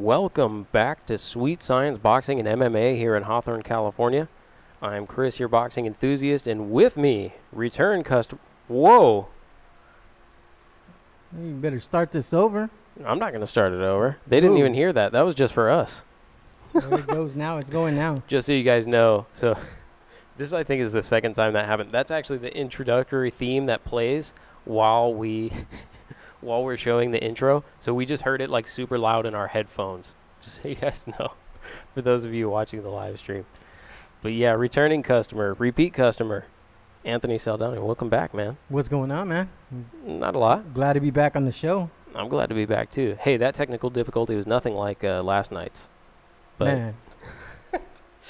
welcome back to Sweet Science Boxing and MMA here in Hawthorne, California. I'm Chris, your boxing enthusiast, and with me, return customer. Whoa! You better start this over. I'm not going to start it over. They didn't even hear that. That was just for us. There it goes now. It's going now. Just so you guys know. So this, I think, is the second time that happened. That's actually the introductory theme that plays while we're showing the intro. So we just heard it like super loud in our headphones. Just so you guys know, for those of you watching the live stream. But yeah, returning customer, repeat customer, Anthony Saldana. Welcome back, man. What's going on, man? Not a lot. Glad to be back on the show. I'm glad to be back too. Hey, that technical difficulty was nothing like last night's. But Man.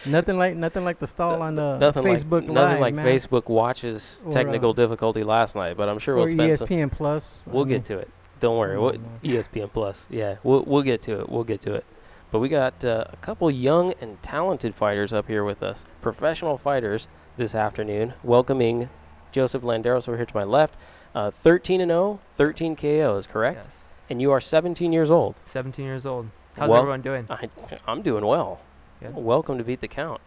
nothing like the stall on the Facebook Live, nothing like man. Facebook Watch's technical difficulty last night. But I'm sure we'll spend ESPN Plus. We'll get to it. Don't worry. ESPN Plus. Yeah, we'll get to it. We'll get to it. But we got a couple young and talented fighters up here with us, professional fighters this afternoon. Welcoming Joseph Landeros over here to my left. 13-0, 13 KOs, correct? Yes. And you are 17 years old. 17 years old. How's everyone doing? I'm doing well. Good. Welcome to Beat the Count.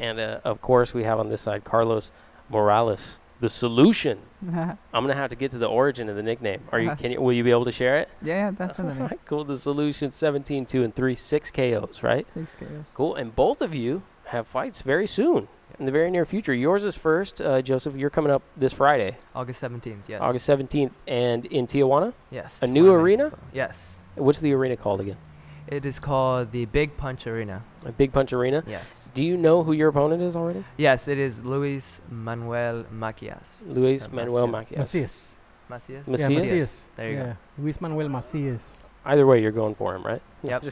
And, of course, we have on this side Carlos Morales, the Solution. I'm going to have to get to the origin of the nickname. Will you be able to share it? Yeah, definitely. All right, cool. The Solution, 17, 2, and 3, 6 KOs, right? 6 KOs. Cool. And both of you have fights very soon, in the very near future. Yours is first. Joseph, you're coming up this Friday. August 17th, yes. August 17th. And in Tijuana? Yes. A new arena? Yes. What's the arena called again? It is called the Big Punch Arena. A Big Punch Arena? Yes. Do you know who your opponent is already? Yes, it is Luis Manuel Macias. Luis Manuel Macias. Macias. Macias? Yeah, Macias. There you go. Luis Manuel Macias. Either way, you're going for him, right? Yep.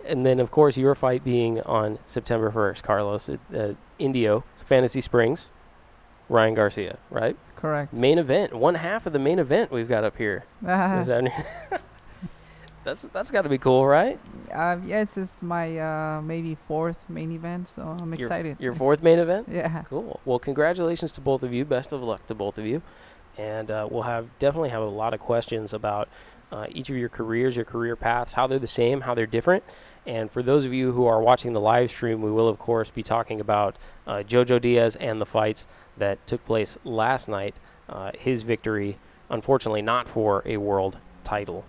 And then, of course, your fight being on September 1st, Carlos, at Indio, Fantasy Springs, Ryan Garcia, right? Correct. Main event. One half of the main event we've got up here. Is that That's got to be cool, right? Yes, it's my maybe 4th main event, so I'm excited. Your 4th main event? Yeah. Cool. Well, congratulations to both of you. Best of luck to both of you. And we'll definitely have a lot of questions about each of your careers, your career paths, how they're the same, how they're different. And for those of you who are watching the live stream, we will, of course, be talking about Jojo Diaz and the fights that took place last night. His victory, unfortunately, not for a world title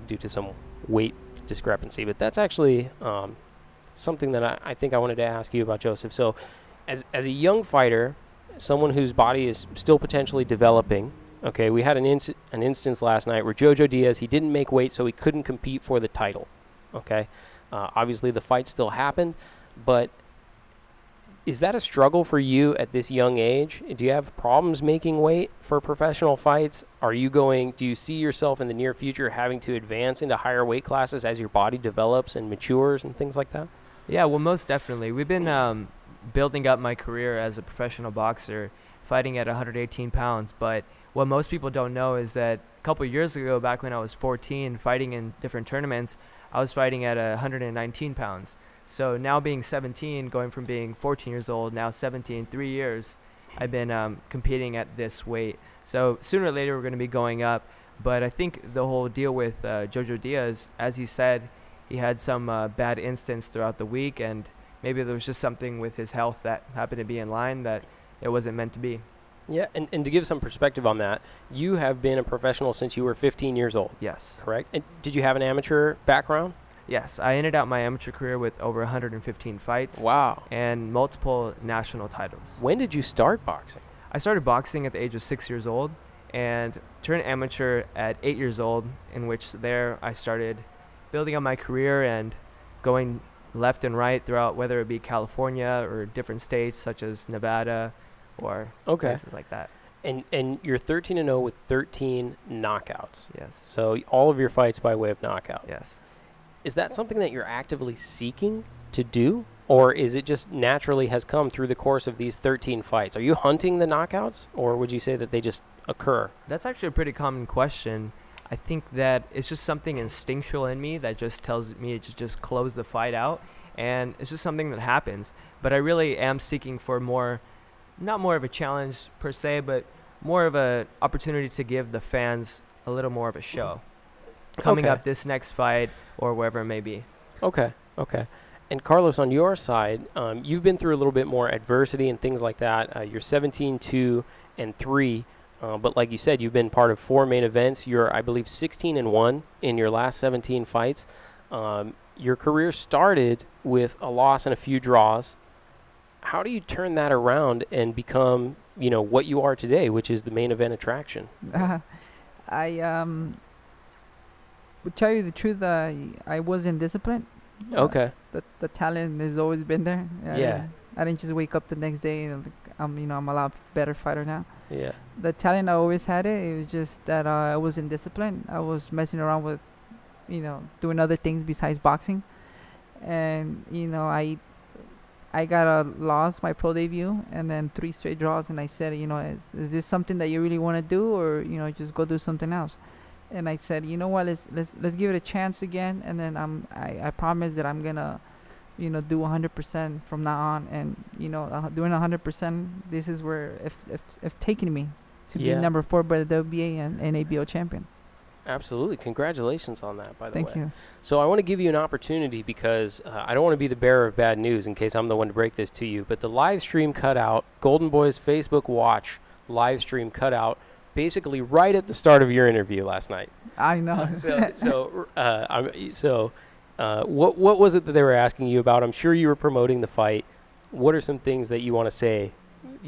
due to some weight discrepancy. But that's actually something that I think I wanted to ask you about, Joseph. So as a young fighter, someone whose body is still potentially developing, okay, we had an instance last night where Jojo Diaz, he didn't make weight, so he couldn't compete for the title, okay? Obviously, the fight still happened, but is that a struggle for you at this young age? Do you have problems making weight for professional fights? Do you see yourself in the near future having to advance into higher weight classes as your body develops and matures and things like that? Yeah, well, most definitely. We've been building up my career as a professional boxer, fighting at 118 pounds, but what most people don't know is that a couple of years ago, back when I was 14, fighting in different tournaments, I was fighting at 119 pounds. So now being 17, going from being 14 years old, now 17, 3 years, I've been competing at this weight. So sooner or later, we're going to be going up. But I think the whole deal with Jojo Diaz, as he said, he had some bad instance throughout the week, and maybe there was just something with his health that happened to be in line that it wasn't meant to be. Yeah, and to give some perspective on that, you have been a professional since you were 15 years old. Yes. Correct? And did you have an amateur background? Yes, I ended out my amateur career with over 115 fights. Wow. And multiple national titles. When did you start boxing? I started boxing at the age of 6 years old and turned amateur at 8 years old, in which there I started building up my career and going left and right throughout, whether it be California or different states such as Nevada or places like that. And you're 13-0 with 13 knockouts. Yes. So all of your fights by way of knockout. Yes. Is that something that you're actively seeking to do? Or is it just naturally has come through the course of these 13 fights? Are you hunting the knockouts, or would you say that they just occur? That's actually a pretty common question. I think that it's just something instinctual in me that just tells me to just close the fight out, and it's just something that happens. But I really am seeking for not more of a challenge per se, but more of an opportunity to give the fans a little more of a show. coming up this next fight or wherever it may be. Okay. And Carlos, on your side, you've been through a little bit more adversity and things like that. You're 17-2-3, but like you said, you've been part of 4 main events. You're, I believe, 16-1 in your last 17 fights. Your career started with a loss and a few draws. How do you turn that around and become, what you are today, which is the main event attraction? I would tell you the truth. I wasn't disciplined. Okay. The talent has always been there. Yeah. I didn't just wake up the next day and I'm a lot better fighter now. Yeah. The talent, I always had it. It was just that I wasn't disciplined. I was messing around with, doing other things besides boxing. And I got a loss my pro debut and then 3 straight draws, and I said, is this something that you really want to do, or just go do something else? And I said, you know what, let's give it a chance again, and then I promise that I'm gonna do 100% from now on. And doing 100%, this is where if taking me to be number 4 by the WBA and ABO champion. Absolutely. Congratulations on that, by the way. Thank you. So I want to give you an opportunity because I don't want to be the bearer of bad news in case I'm the one to break this to you, but the live stream cutout, Golden Boy's Facebook Watch live stream cutout, basically right at the start of your interview last night. I know. What was it that they were asking you about? I'm sure you were promoting the fight. What are some things that you want to say,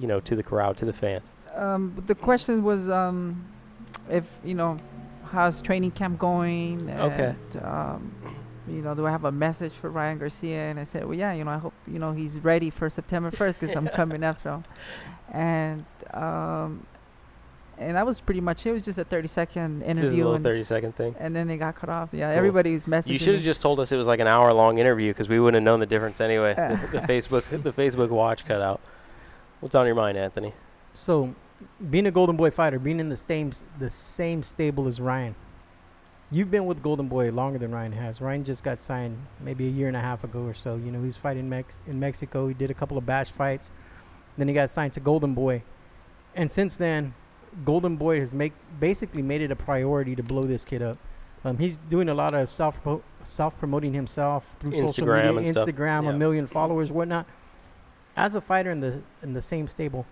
to the crowd, to the fans? The question was, if how's training camp going? And, okay. Do I have a message for Ryan Garcia? And I said, well, yeah, I hope he's ready for September 1st because I'm coming after him. And that was pretty much it. It was just a 30-second interview. Just a little 30-second thing. And then it got cut off. Yeah, cool. Everybody's messaging. You should have just told us it was like an hour-long interview because we wouldn't have known the difference anyway. The Facebook Watch cutout. What's on your mind, Anthony? So, being a Golden Boy fighter, being in the same stable as Ryan, you've been with Golden Boy longer than Ryan has. Ryan just got signed maybe a year and a half ago or so. He was fighting in Mexico. He did a couple of bash fights. Then he got signed to Golden Boy. And since then, Golden Boy has basically made it a priority to blow this kid up. He's doing a lot of self-promoting himself through social media, Instagram, 1 million followers, whatnot. As a fighter in the same stable,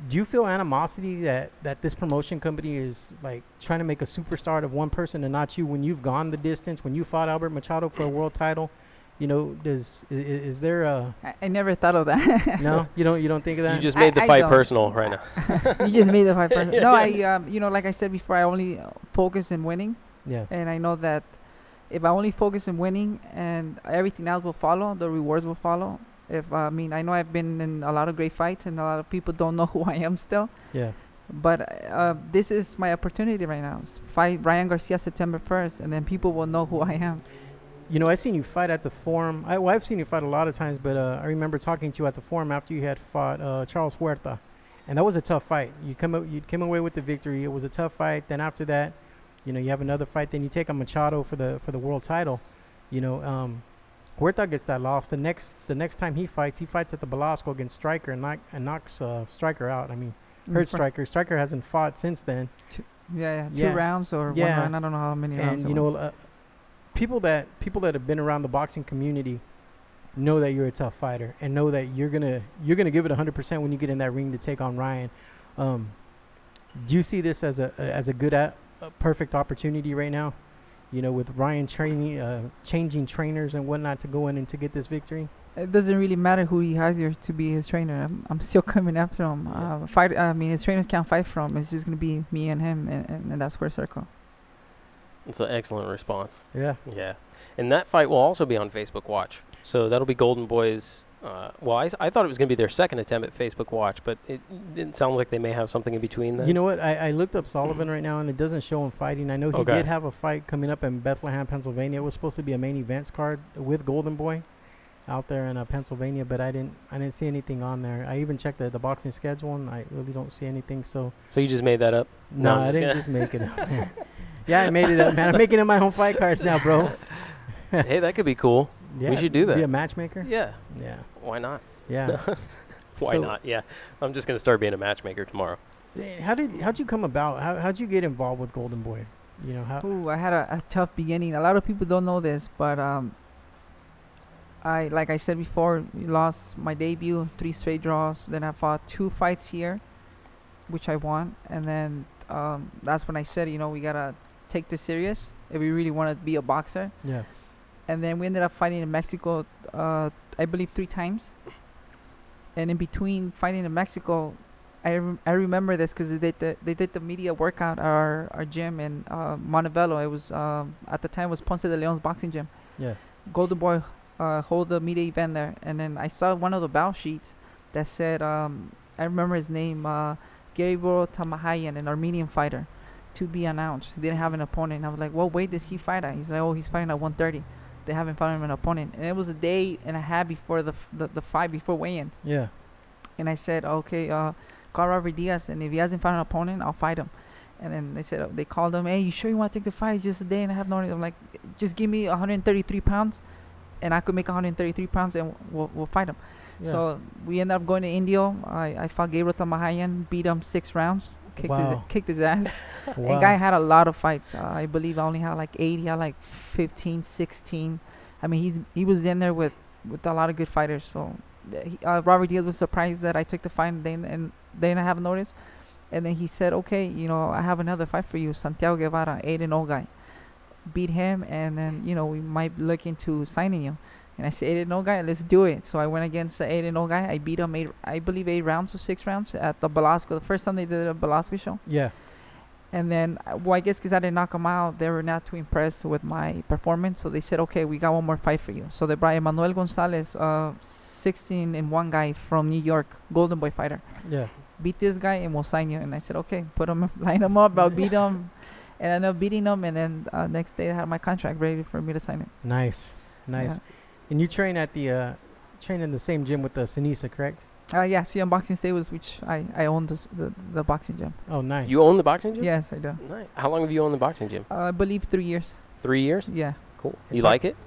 do you feel animosity that this promotion company is like trying to make a superstar out of one person and not you when you've gone the distance, when you fought Albert Machado for a world title? Is there a... I never thought of that. No? You don't think of that? You just made the fight personal right now. You just made the fight personal. No, I like I said before, I only focus in winning. Yeah. And I know that if I only focus in winning and everything else will follow, the rewards will follow. I know I've been in a lot of great fights and a lot of people don't know who I am still. Yeah. But this is my opportunity right now. Fight Ryan Garcia September 1st, and then people will know who I am. I've seen you fight at the Forum. I've seen you fight a lot of times, but I remember talking to you at the Forum after you had fought Charles Huerta, and that was a tough fight. You came away with the victory. It was a tough fight. Then after that, you have another fight. Then you take on Machado for the world title. Huerta gets that loss. The next time he fights at the Velasco against Striker and knocks Striker out. Hurt Striker. Striker hasn't fought since then. Two rounds or 1 round. I don't know how many rounds. And people that have been around the boxing community know that you're a tough fighter and know that you're gonna give it 100% when you get in that ring to take on Ryan. Do you see this as a good perfect opportunity right now? With Ryan changing trainers and whatnot to go in and to get this victory? It doesn't really matter who he hires to be his trainer. I'm still coming after him. His trainers can't fight for him. It's just gonna be me and him, and that's square circle. It's an excellent response. Yeah. Yeah. And that fight will also be on Facebook Watch. So that'll be Golden Boy's. I thought it was going to be their second attempt at Facebook Watch, but it didn't sound like they may have something in between then. You know what? I looked up Sullivan right now, and it doesn't show him fighting. I know he did have a fight coming up in Bethlehem, Pennsylvania. It was supposed to be a main events card with Golden Boy out there in Pennsylvania, but I didn't see anything on there. I even checked the boxing schedule, and I really don't see anything. So you just made that up? No, I didn't just make it up. Yeah, I made it up, man. I'm making up my own fight cards now, bro. Hey, that could be cool. Yeah, we should do that. Be a matchmaker? Yeah. Yeah. Why not? Yeah. Why not? Yeah. I'm just going to start being a matchmaker tomorrow. How'd you come about? How'd you get involved with Golden Boy? You know how? Ooh, I had a tough beginning. A lot of people don't know this, but like I said before, lost my debut, 3 straight draws. Then I fought 2 fights here, which I won. And then that's when I said, we gotta take this serious if we really want to be a boxer. Yeah. And then we ended up fighting in Mexico, I believe 3 times. And in between fighting in Mexico, I remember this because they did the media workout at our gym in Montebello. It was at the time it was Ponce de Leon's boxing gym. Yeah. Golden Boy hold the media event there, and then I saw one of the bow sheets that said I remember his name, Gabriel Tamahayan, an Armenian fighter, to be announced. He didn't have an opponent. I was like, what weight does he fight at? He's like, oh, he's fighting at 130. They haven't found him an opponent, and it was a day and a half before the fight, before weigh-in. Yeah. And I said, okay, call Robert Diaz, and if he hasn't found an opponent, I'll fight him. And then they said, they called him, hey, you sure you want to take the fight? It's just a day and a half notice. I'm like, just give me 133 pounds, and I could make 133 pounds, and we'll fight him. Yeah. So we ended up going to Indio. I fought Gabriel Tamahayan, beat him 6 rounds, kicked his ass. Wow. And guy had a lot of fights. I believe I only had like 8. He had like 15, 16. I mean, he was in there with a lot of good fighters. So Robert Diaz was surprised that I took the fight, and they didn't have notice. And then he said, okay, I have another fight for you, Santiago Guevara, 8-0 guy. Beat him, and then, we might look into signing you. And I said, 8-0 guy, let's do it. So I went against the 8-0 guy. I beat him 8 rounds or 6 rounds at the Velasco, the first time they did a Velasco show. Yeah. And then, I guess because I didn't knock him out, they were not too impressed with my performance. So they said, okay, we got one more fight for you. So they brought Emmanuel Gonzalez, 16-1 guy from New York, Golden Boy fighter. Yeah. Beat this guy and we'll sign you. And I said, okay, line him up. I'll beat him. And I ended up beating him. And then next day I had my contract ready for me to sign it. Nice. Yeah. And you train at the train in the same gym with the Sinisa, correct? Yeah, CM Boxing Stables, which I own the boxing gym. Oh, nice. You own the boxing gym? Yes, I do. Nice. How long have you owned the boxing gym? I believe 3 years. 3 years? Yeah. Cool. It's You like- like it?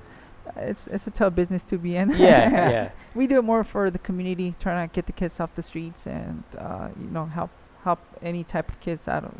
It's a tough business to be in. Yeah, yeah. We do it more for the community, trying to get the kids off the streets and help any type of kids out of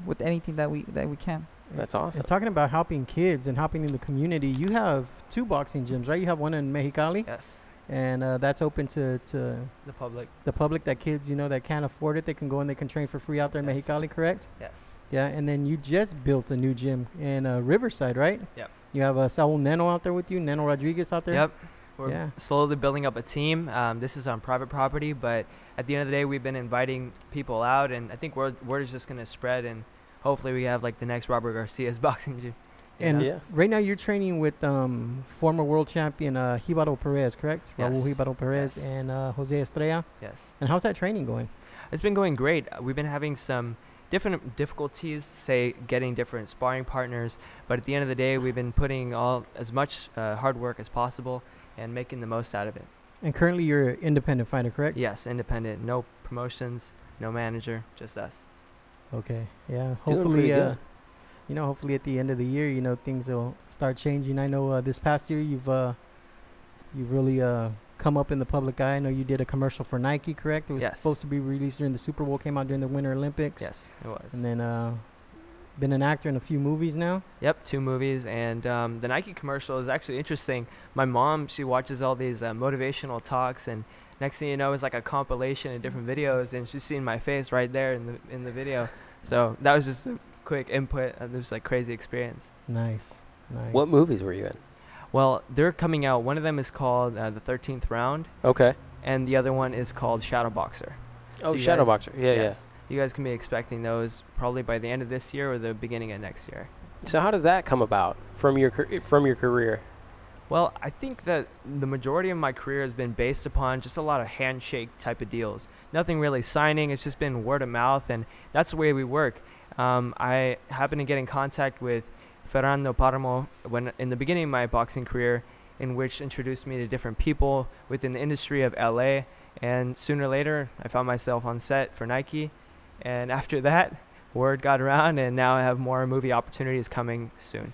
with anything that we can. That's awesome. And talking about helping kids and helping in the community, you have 2 boxing gyms, right? You have one in Mexicali, Yes. and that's open to The public. the public, that kids, that can't afford it, they can go and they can train for free out there in Yes. Mexicali, correct? Yes. Yeah, and then you just built a new gym in Riverside, right? Yep. You have Saul Neno out there with you, Neno Rodriguez out there? Yep. We're Yeah. slowly building up a team. This is on private property, but at the end of the day, we've been inviting people out, and I think word is just going to spread, and hopefully we have like the next Robert Garcia's boxing gym. And Yeah. right now you're training with former world champion Hibaro Perez, correct? Yes. Raul Hibaro Perez Yes. and Jose Estrella. Yes. And how's that training going? It's been going great. We've been having some different difficulties, say getting different sparring partners, but at the end of the day, we've been putting as much hard work as possible and making the most out of it. And currently you're an independent fighter, correct? Yes, independent, no promotions, no manager, just us. Okay. Yeah. Doing Hopefully, pretty good. hopefully at the end of the year, things will start changing. I know this past year you've really come up in the public eye. I know you did a commercial for Nike, correct? It was Yes. supposed to be released during the Super Bowl, came out during the Winter Olympics. Yes, it was. And then been an actor in a few movies now. Yep, 2 movies, and the Nike commercial is actually interesting. My mom, she watches all these motivational talks, and next thing you know, it's like a compilation of different videos, and she's seeing my face right there in the video. So that was just a quick input. It was like crazy experience. Nice. What movies were you in? Well, they're coming out. One of them is called The 13th Round, Okay. and the other one is called Shadow Boxer. Oh, you Shadow guys- Boxer. Yeah, yes. You guys can be expecting those probably by the end of this year or the beginning of next year. yeah. So how does that come about from your career? Well, I think that the majority of my career has been based upon just a lot of handshake type of deals. Nothing really signing. It's just been word of mouth, and that's the way we work. I happened to get in contact with Fernando Paramo in the beginning of my boxing career, in which introduced me to different people within the industry of LA. And sooner or later, I found myself on set for Nike. And after that, word got around, and now I have more movie opportunities coming soon.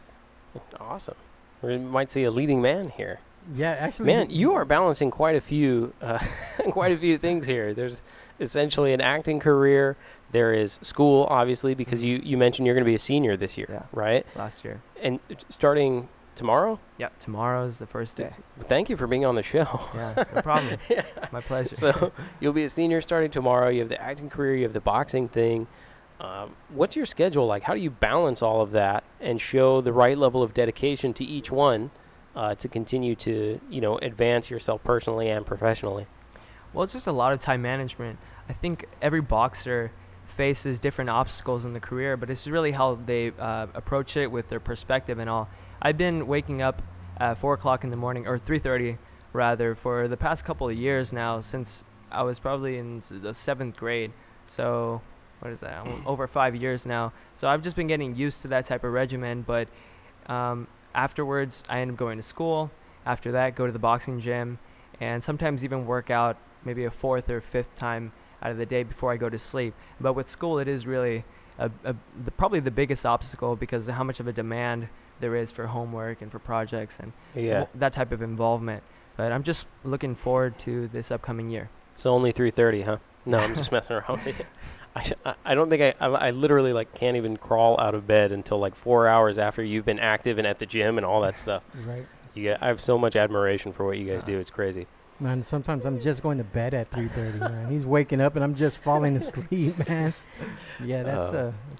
Awesome. We might see a leading man here. Yeah, actually. Man, you are balancing quite a few things here. There's essentially an acting career, There is school, obviously, because Mhm. you mentioned you're going to be a senior this year, Yeah. right? Last year. And starting tomorrow? Yeah, tomorrow's the first day. Thank you for being on the show. Yeah, no problem. My pleasure. So you'll be a senior starting tomorrow. You have the acting career, you have the boxing thing. What's your schedule like? How do you balance all of that and show the right level of dedication to each one to continue to, advance yourself personally and professionally? Well, it's just a lot of time management. I think every boxer faces different obstacles in the career, but it's really how they approach it with their perspective and all. I've been waking up at 4 o'clock in the morning, or 3:30 rather, for the past couple of years now, since I was probably in the 7th grade. So what is that? Over 5 years now. So I've just been getting used to that type of regimen, but afterwards I end up going to school. After that, go to the boxing gym, and sometimes even work out maybe a 4th or 5th time out of the day before I go to sleep. But with school, it is really probably the biggest obstacle because of how much of a demand there is for homework and for projects and that type of involvement. But I'm just looking forward to this upcoming year. So only 3:30, huh? No, I'm just messing around with you. I don't think I literally can't even crawl out of bed until 4 hours after you've been active and at the gym and all that stuff. Right. I have so much admiration for what you guys do. It's crazy. Man, sometimes I'm just going to bed at 3:30, man. He's waking up and I'm just falling asleep, man. Yeah,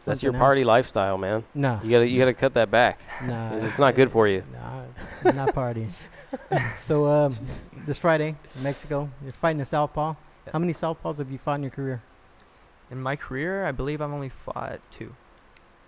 That's your party lifestyle, man. No. You gotta cut that back. Nah. It's not good for you. Nah, I'm not partying. So, this Friday, Mexico, you're fighting a southpaw. Yes. How many southpaws have you fought in your career? In my career, I believe I've only fought 2.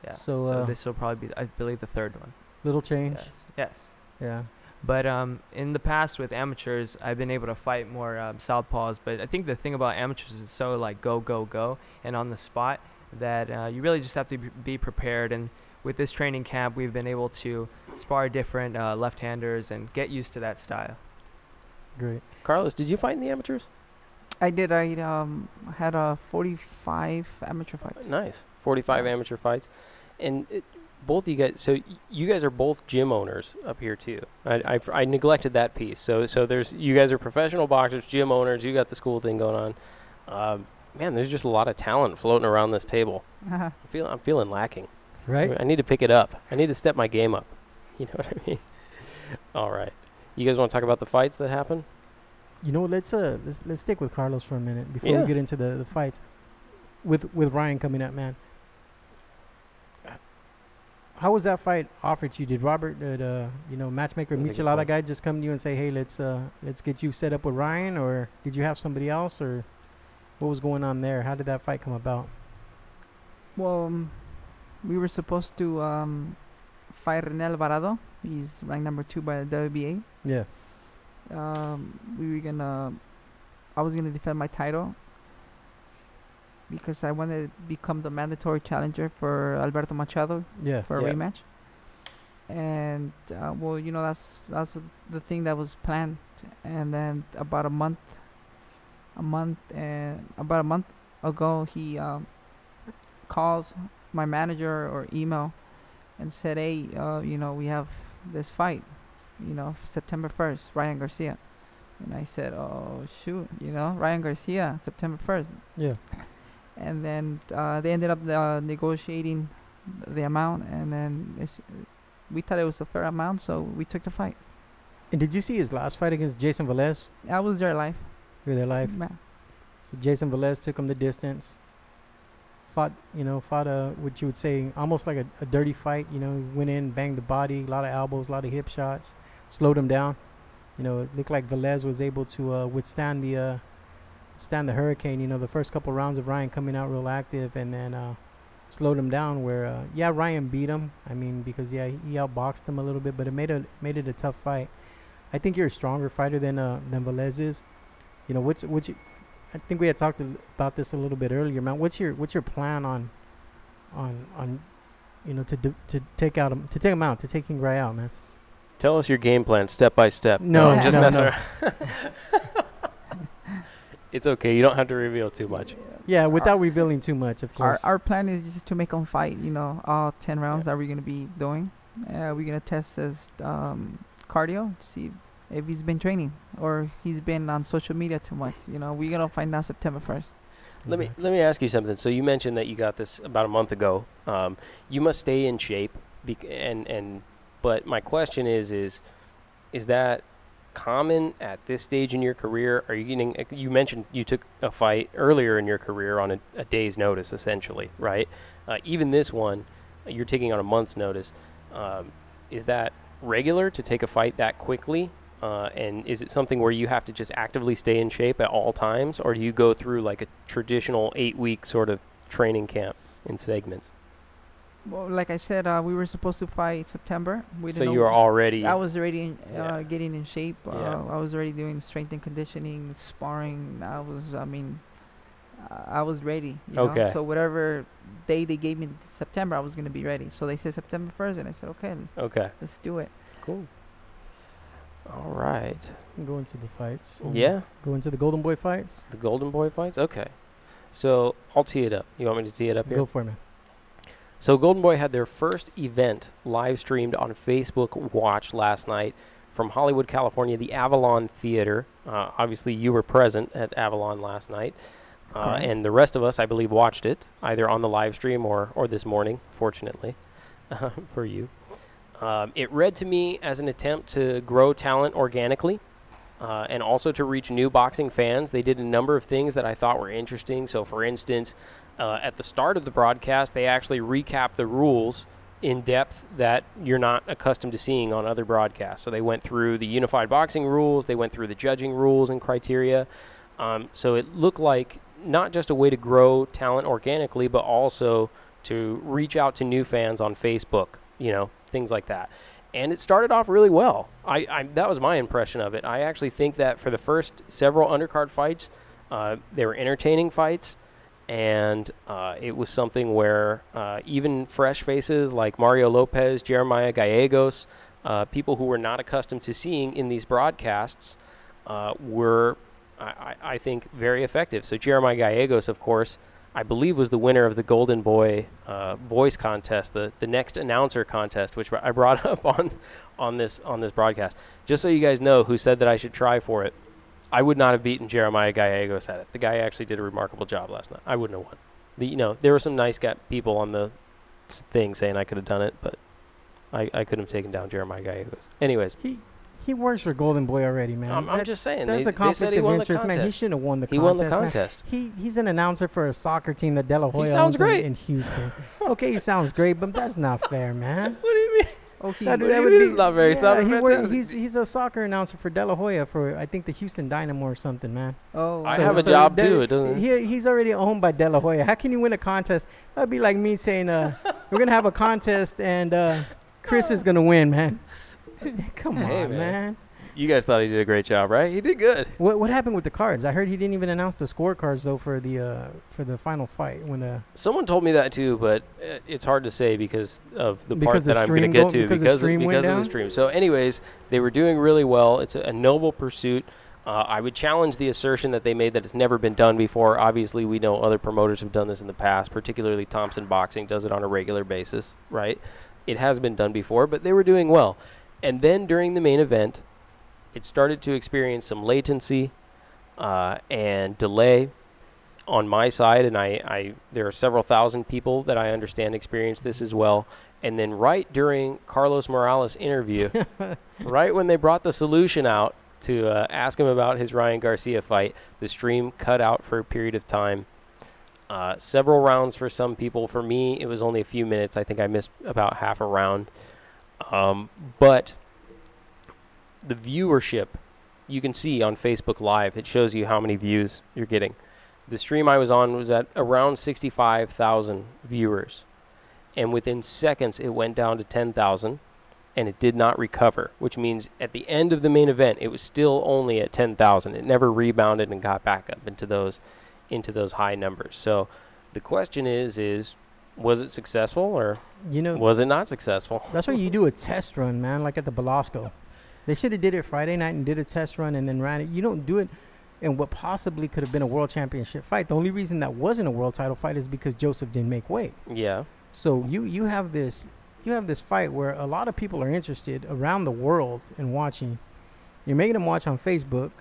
Yeah. So, this will probably be, I believe, the 3rd one. Little change. Yes. Yeah. But in the past with amateurs, I've been able to fight more southpaws. But I think the thing about amateurs is it's so go, go, go, and on the spot that you really just have to be prepared. And with this training camp, we've been able to spar different left-handers and get used to that style. Great. Carlos, did you fight in the amateurs? I did. I had 45 amateur fights. Nice. 45 amateur fights. And both you guys, so you guys are both gym owners up here too. I neglected that piece. So there's, you guys are professional boxers, gym owners. You got the school thing going on. Man, there's just a lot of talent floating around this table. I'm feeling lacking. Right? I need to pick it up. I need to step my game up. You know what I mean? All right. You guys want to talk about the fights that happened? You know, let's stick with Carlos for a minute before we get into the fights. With Ryan coming up, man. How was that fight offered to you? Did Robert, matchmaker Michelada guy just come to you and say, "Hey, let's get you set up with Ryan," or did you have somebody else, or what was going on there? How did that fight come about? Well, we were supposed to fight René Alvarado. He's ranked number 2 by the WBA. Yeah. I was gonna defend my title because I wanted to become the mandatory challenger for Alberto Machado for a rematch. And that's what the thing that was planned. And then about a month ago, he calls my manager or email and said, "Hey, we have this fight, September 1st, Ryan Garcia." And I said, "Oh shoot, Ryan Garcia, September 1st." Yeah. And then they ended up negotiating the amount, and then we thought it was a fair amount, so we took the fight. And did you see his last fight against Jason Velez? I was there live. You were there live? Yeah. So Jason Velez took him the distance. Fought what you would say almost like a dirty fight. Went in, banged the body, a lot of elbows, a lot of hip shots, slowed him down. It looked like Velez was able to withstand the hurricane. The first couple rounds of Ryan coming out real active, and then slowed him down. Where Ryan beat him. I mean, because he outboxed him a little bit, but it made it a tough fight. I think you're a stronger fighter than Velez is. I think we had talked about this a little bit earlier, man. What's your plan on to take him out, to take Ingray out, man? Tell us your game plan, step by step. No, I'm just no, messing no. around. It's okay. You don't have to reveal too much. Yeah, without revealing too much, of course. Our plan is just to make him fight. All 10 rounds that we're gonna be doing. We're gonna test his cardio to see if he's been training or he's been on social media too much. We're gonna find out September 1st. Let me ask you something. So you mentioned that you got this about a month ago. You must stay in shape, but my question is that common at this stage in your career? Are you getting? You mentioned you took a fight earlier in your career on a day's notice, essentially, right? Even this one, you're taking on a month's notice. Is that regular to take a fight that quickly? And is it something where you have to just actively stay in shape at all times, or do you go through like a traditional 8-week sort of training camp in segments? Well, like I said, we were supposed to fight September. We So didn't you know. are already. I was already Yeah. getting in shape. Yeah. I was already doing strength and conditioning, sparring. I was ready. You Okay. know? So whatever day they gave me in September, I was gonna be ready. So they said September 1st, and I said, okay, Okay. let's do it. Cool. All right. Go into the fights. Yeah. Go into the Golden Boy fights. The Golden Boy fights. Okay. So I'll tee it up. You want me to tee it up here? Go for it, man. So Golden Boy had their first event live streamed on Facebook Watch last night from Hollywood, California, the Avalon Theater. Obviously, you were present at Avalon last night. Correct. And the rest of us, I believe, watched it either on the live stream or this morning, fortunately, for you. It read to me as an attempt to grow talent organically and also to reach new boxing fans. They did a number of things that I thought were interesting. So, for instance, at the start of the broadcast, they actually recapped the rules in depth that you're not accustomed to seeing on other broadcasts. So they went through the unified boxing rules, they went through the judging rules and criteria. So it looked like not just a way to grow talent organically, but also to reach out to new fans on Facebook, things like that. And it started off really well. That was my impression of it. I actually think that for the first several undercard fights, they were entertaining fights. And it was something where even fresh faces like Mario Lopez, Jeremiah Gallegos, people who were not accustomed to seeing in these broadcasts were, I think, very effective. So Jeremiah Gallegos, of course, I believe was the winner of the Golden Boy voice contest, the next announcer contest, which I brought up on this broadcast. Just so you guys know who said that I should try for it. I would not have beaten Jeremiah Gallegos at it. The guy actually did a remarkable job last night. I wouldn't have won. There were some nice people on the thing saying I could have done it, but I couldn't have taken down Jeremiah Gallegos. Anyways. He works for Golden Boy already, man. I'm just saying. That's they a conflict said he of won interest, the man. He contest. shouldn't have won the He contest. won the contest. Man. He's an announcer for a soccer team that De La Hoya sounds owns great. in Houston. Okay, he sounds great, but that's not fair, man. What do you mean? Okay. That What do you would mean be- it's not very fantastic? He's a soccer announcer for De La Hoya for I think the Houston Dynamo or something, man. Oh. I have a job too. It doesn't. He's already owned by De La Hoya. How can you win a contest? That'd be like me saying, "We're gonna have a contest and Chris is gonna win, man." Come Hey, on, man. man. You guys thought he did a great job, right? He did good. What happened with the cards? I heard he didn't even announce the scorecards though for the final fight when the Someone told me that too, but it's hard to say because of the part Because the that I'm going to stream get go- to because the stream went of the down? stream. So, anyways, they were doing really well. It's a noble pursuit. I would challenge the assertion that they made that it's never been done before. Obviously, we know other promoters have done this in the past, particularly Thompson Boxing does it on a regular basis, right? It has been done before, but they were doing well. And then during the main event, it started to experience some latency and delay on my side, and there are several thousand people that I understand experience this as well. And then right during Carlos Morales' interview, right when they brought the solution out to ask him about his Ryan Garcia fight, the stream cut out for a period of time. Several rounds for some people. For me, it was only a few minutes. I think I missed about half a round. But the viewership, you can see on Facebook Live, it shows you how many views you're getting. The stream I was on was at around 65,000 viewers. And within seconds, it went down to 10,000, and it did not recover, which means at the end of the main event, it was still only at 10,000. It never rebounded and got back up into those high numbers. So the question is was it successful or was it not successful? That's why you do a test run, man, like at the Belasco. They should have did it Friday night and did a test run and then ran it. You don't do it in what possibly could have been a world championship fight. The only reason that wasn't a world title fight is because Joseph didn't make weight. Yeah. So you have this fight where a lot of people are interested around the world in watching. You're making them watch on Facebook,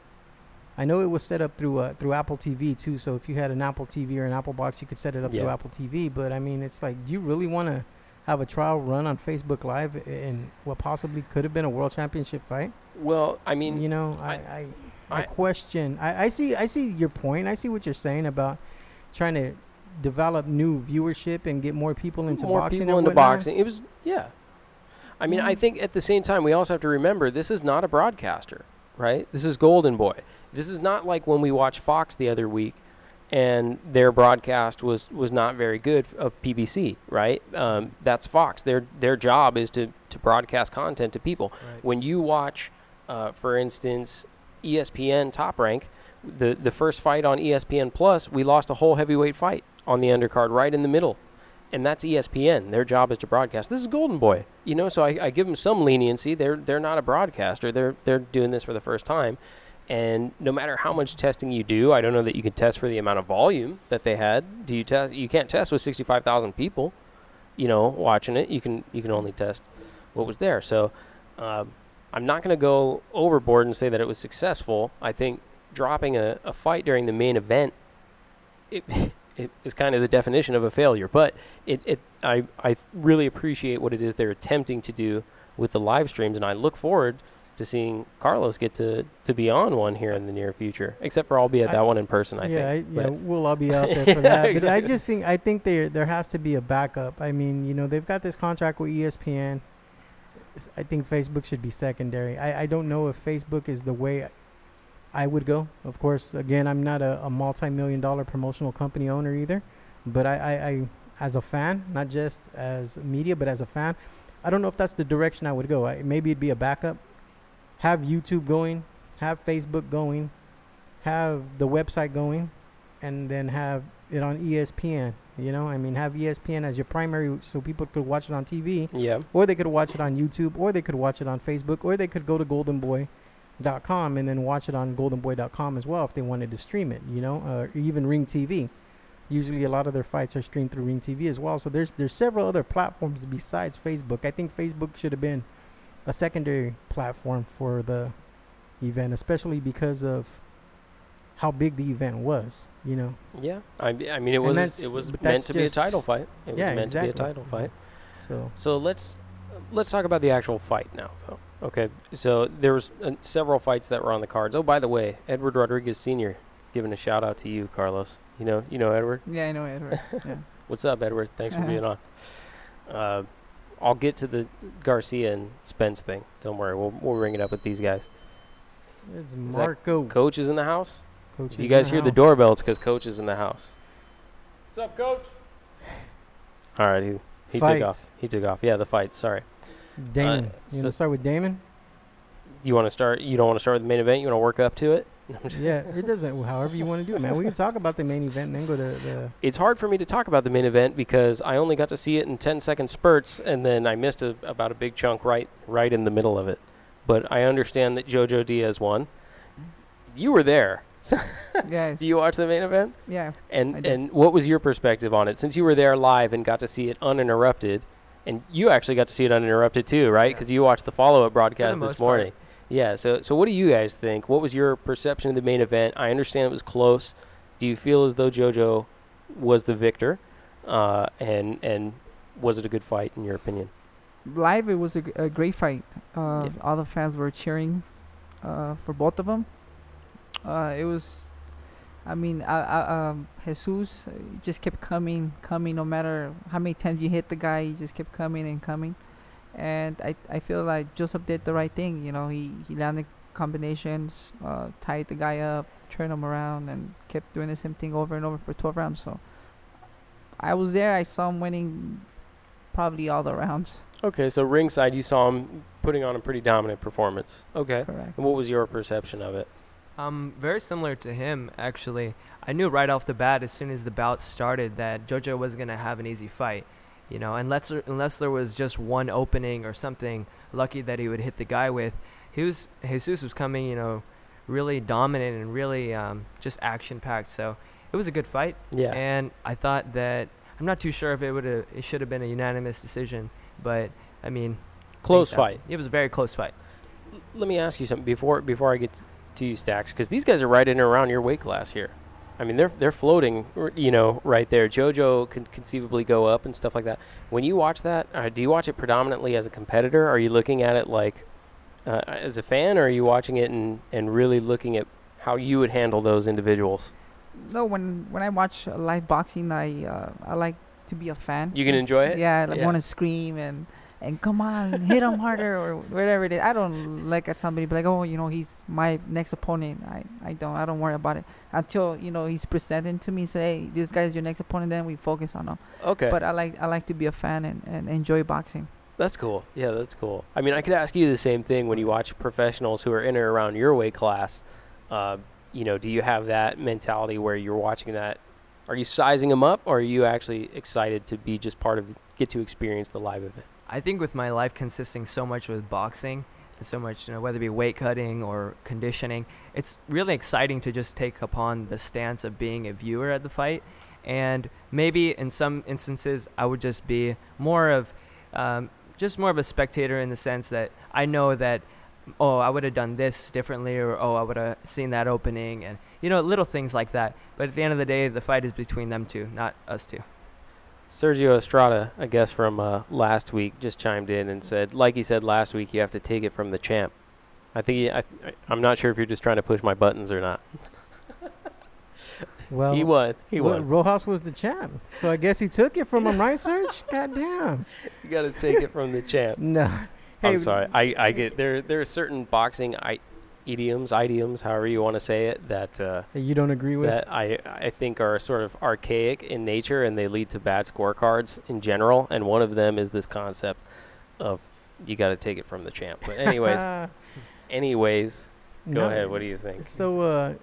I know it was set up through Apple TV too. So if you had an Apple TV or an Apple box, you could set it up through Apple TV. But I mean, it's like, do you really want to have a trial run on Facebook Live in what possibly could have been a world championship fight? Well, I mean, You know, I question. I see your point. I see what you're saying about trying to develop new viewership and get more people into more boxing. people and into whatnot. boxing. It was, yeah. I mean, I think at the same time, we also have to remember this is not a broadcaster, right? This is Golden Boy. This is not like when we watched Fox the other week and their broadcast was not very good of PBC, right? That's Fox. Their job is to broadcast content to people. Right. When you watch, for instance, ESPN Top Rank, the first fight on ESPN Plus, we lost a whole heavyweight fight on the undercard right in the middle. And that's ESPN. Their job is to broadcast. This is Golden Boy, you know, so I give them some leniency. They're not a broadcaster. They're doing this for the first time. And no matter how much testing you do, I don't know that you can test for the amount of volume that they had. Do you test? You can't test with 65,000 people, you know, watching it. You can only test what was there. So I'm not going to go overboard and say that it was successful. I think dropping a fight during the main event, it is kind of the definition of a failure. But I really appreciate what it is they're attempting to do with the live streams, and I look forward to seeing Carlos get to be on one here in the near future. Except for I'll be at that one in person, I think. We'll all be out there for that. Exactly. But I think there has to be a backup. I mean, you know, they've got this contract with ESPN. I think Facebook should be secondary. I don't know if Facebook is the way I would go. Of course, again, I'm not a multi-million-dollar promotional company owner either. But I, as a fan, not just as media, but as a fan, I don't know if that's the direction I would go. Maybe it'd be a backup. Have YouTube going, have Facebook going, have the website going, and then have it on ESPN. You know, I mean, have ESPN as your primary so people could watch it on TV. Yeah. Or they could watch it on YouTube, or they could watch it on Facebook, or they could go to goldenboy.com and then watch it on goldenboy.com as well if they wanted to stream it, you know, or even Ring TV. Usually a lot of their fights are streamed through Ring TV as well. So there's several other platforms besides Facebook. I think Facebook should have been a secondary platform for the event, especially because of how big the event was, you know. Yeah. I mean, it was meant to be a title fight. It was meant to be a title fight. So let's talk about the actual fight now, though. Okay. So there was several fights that were on the cards. Oh, by the way, Edward Rodriguez Sr. giving a shout out to you, Carlos. You know Edward? Yeah, I know Edward. Yeah. What's up, Edward? Thanks for being on. I'll get to the Garcia and Spence thing. Don't worry. We'll ring it up with these guys. It's Marco. Coach is in the house? Coach If you guys hear the doorbell, it's because Coach is in the house. What's up, Coach? All right. He took off. He took off. Yeah, the fights. Sorry. Damon. You want to start with Damon? You want to start? You don't want to start with the main event? You want to work up to it? Yeah, it doesn't. However you want to do it, man. We can talk about the main event and then go to the. It's hard for me to talk about the main event because I only got to see it in 10-second spurts, and then I missed about a big chunk right in the middle of it. But I understand that Jojo Diaz won. You were there. Yes. Do you watch the main event? Yeah. And what was your perspective on it? Since you were there live and got to see it uninterrupted, and you actually got to see it uninterrupted too, right? Because you watched the follow-up broadcast this morning. Yeah, so what do you guys think? What was your perception of the main event? I understand it was close. Do you feel as though JoJo was the victor? And was it a good fight in your opinion? Live, it was a great fight. All the fans were cheering for both of them. It was, I mean, Jesus just kept coming, no matter how many times you hit the guy, he just kept coming and coming. And I feel like Joseph did the right thing. You know, he landed combinations, tied the guy up, turned him around, and kept doing the same thing over and over for 12 rounds. So I was there. I saw him winning probably all the rounds. Okay, so ringside, you saw him putting on a pretty dominant performance. Okay. Correct. And what was your perception of it? Very similar to him, actually. I knew right off the bat, as soon as the bout started, that JoJo wasn't going to have an easy fight. You know, unless there was just one opening or something lucky that he would hit the guy with, Jesus was coming, you know, really dominant and really just action-packed. So it was a good fight. Yeah. And I thought that, I'm not too sure if it should have been a unanimous decision, but I mean, Close fight. It was a very close fight. Let me ask you something before I get to you, Stacks, because these guys are right in and around your weight class here. I mean, they're floating, you know, right there. JoJo can conceivably go up and stuff like that. When you watch that, do you watch it predominantly as a competitor? Are you looking at it like as a fan, or are you watching it and really looking at how you would handle those individuals? No, when I watch live boxing, I like to be a fan. You can enjoy it? Yeah, I like want to scream and come on, hit him harder or whatever it is. I don't like at somebody be like, oh, you know, he's my next opponent. I don't worry about it until, you know, he's presented to me. Say, hey, this guy's your next opponent. Then we focus on him. Okay. But I like to be a fan and enjoy boxing. That's cool. Yeah, that's cool. I mean, I could ask you the same thing when you watch professionals who are in or around your weight class. You know, do you have that mentality where you're watching that? Are you sizing them up, or are you actually excited to be just part of, get to experience the live event? I think with my life consisting so much with boxing, and so much, you know, whether it be weight cutting or conditioning, it's really exciting to just take upon the stance of being a viewer at the fight. And maybe in some instances, I would just be more of a spectator, in the sense that I know that, oh, I would have done this differently, or, oh, I would have seen that opening, and, you know, little things like that. But at the end of the day, the fight is between them two, not us two. Sergio Estrada, I guess from last week, just chimed in and said, like he said last week, you have to take it from the champ. I think I'm not sure if you're just trying to push my buttons or not. Well, he won. He won. Rojas was the champ, so I guess he took it from him, right, Serge? God damn. You got to take it from the champ. No. I'm sorry. I get there are certain boxing idioms, however you want to say it, that you don't agree with, that I think are sort of archaic in nature, and they lead to bad scorecards in general. And one of them is this concept of you got to take it from the champ. But anyways, go ahead. What do you think? So,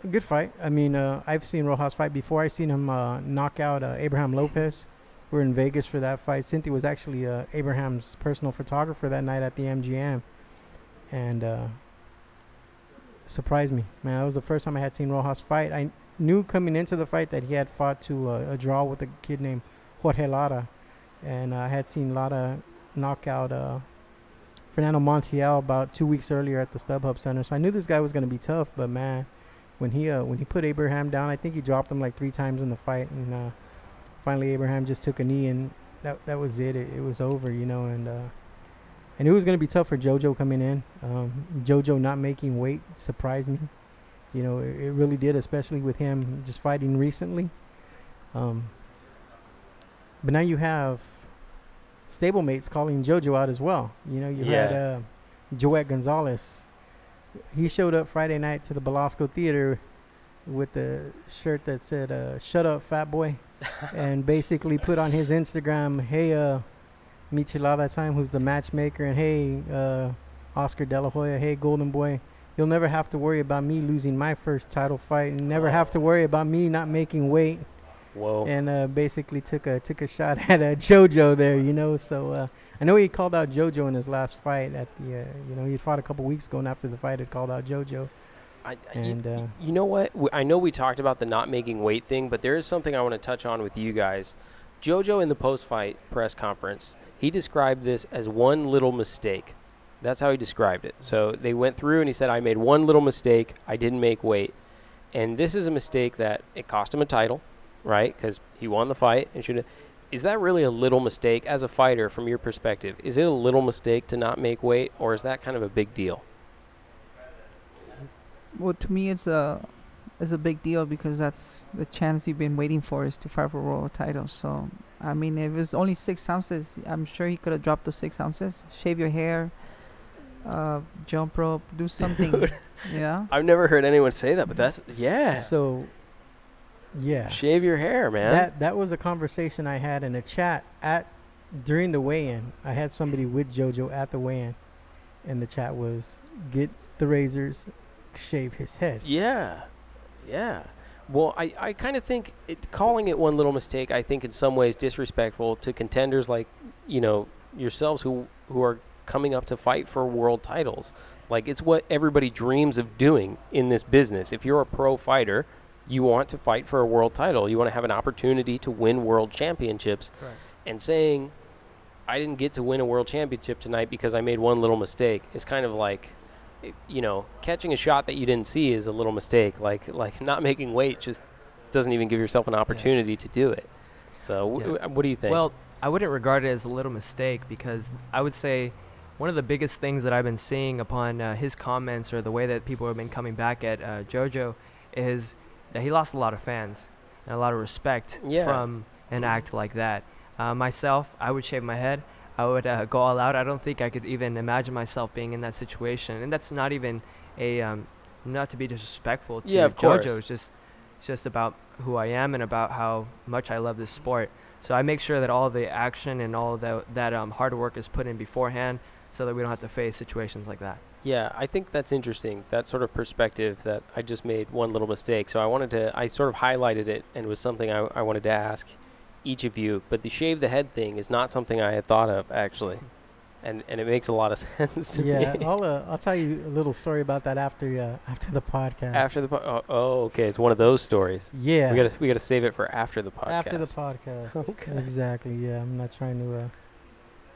a good fight. I mean, I've seen Rojas fight before. I seen him knock out Abraham Lopez. We're in Vegas for that fight. Cynthia was actually Abraham's personal photographer that night at the MGM, and surprised me, man. That was the first time I had seen Rojas fight. I knew coming into the fight that he had fought to a draw with a kid named Jorge Lara, and I had seen Lara knock out Fernando Montiel about 2 weeks earlier at the StubHub Center. So I knew this guy was going to be tough, but man, when he put Abraham down, I think he dropped him like 3 times in the fight, and finally Abraham just took a knee, and that was it. It was over, you know, and it was going to be tough for JoJo coming in. JoJo not making weight surprised me. You know, it really did, especially with him just fighting recently. But now you have stablemates calling JoJo out as well. You know, you had Joet Gonzalez. He showed up Friday night to the Belasco Theater with the shirt that said, "Shut up, fat boy," and basically put on his Instagram, "Hey, Michelada time, who's the matchmaker, and hey, Oscar De La Hoya, hey, Golden Boy, you'll never have to worry about me losing my first title fight, and never have to worry about me not making weight." Whoa. And basically took a shot at JoJo there, you know. So I know he called out JoJo in his last fight at the, you know, he fought a couple weeks ago, and after the fight, had called out JoJo. You know what? I know we talked about the not making weight thing, but there is something I want to touch on with you guys. JoJo in the post-fight press conference, he described this as one little mistake. That's how he described it. So they went through, and he said, I made one little mistake. I didn't make weight. And this is a mistake that it cost him a title, right? Because he won the fight. And is that really a little mistake as a fighter from your perspective? Is it a little mistake to not make weight, or is that kind of a big deal? Well, to me, it's a big deal, because that's the chance you've been waiting for, is to fight for a world title. So, I mean, if it was only 6 ounces, I'm sure he could have dropped the 6 ounces. Shave your hair, jump rope, do something. Dude, you know? I've never heard anyone say that, but that's, yeah. So, yeah. Shave your hair, man. That was a conversation I had in a chat during the weigh-in. I had somebody with JoJo at the weigh-in, and the chat was, get the razors, shave his head. Yeah. Well, I kind of think calling it one little mistake, I think in some ways disrespectful to contenders like, you know, yourselves who are coming up to fight for world titles. Like, it's what everybody dreams of doing in this business. If you're a pro fighter, you want to fight for a world title. You want to have an opportunity to win world championships. Correct. And saying, I didn't get to win a world championship tonight because I made one little mistake is kind of like, catching a shot that you didn't see is a little mistake. Like not making weight just doesn't even give yourself an opportunity to do it. So what do you think? Well, I wouldn't regard it as a little mistake, because I would say one of the biggest things that I've been seeing upon his comments, or the way that people have been coming back at JoJo, is that he lost a lot of fans and a lot of respect from an act like that. Myself, I would shave my head. I would go all out. I don't think I could even imagine myself being in that situation. And that's not even not to be disrespectful to JoJo. It's just about who I am and about how much I love this sport. So I make sure that all the action and all that hard work is put in beforehand, so that we don't have to face situations like that. Yeah, I think that's interesting, that sort of perspective, that I just made one little mistake. So I sort of highlighted it, and it was something I wanted to ask each of you. But the shave the head thing is not something I had thought of, actually. And it makes a lot of sense to me. Yeah, I'll tell you a little story about that after the podcast. After the okay, it's one of those stories. Yeah, we gotta save it for after the podcast. After the podcast. Okay. Exactly. Yeah, I'm not trying to.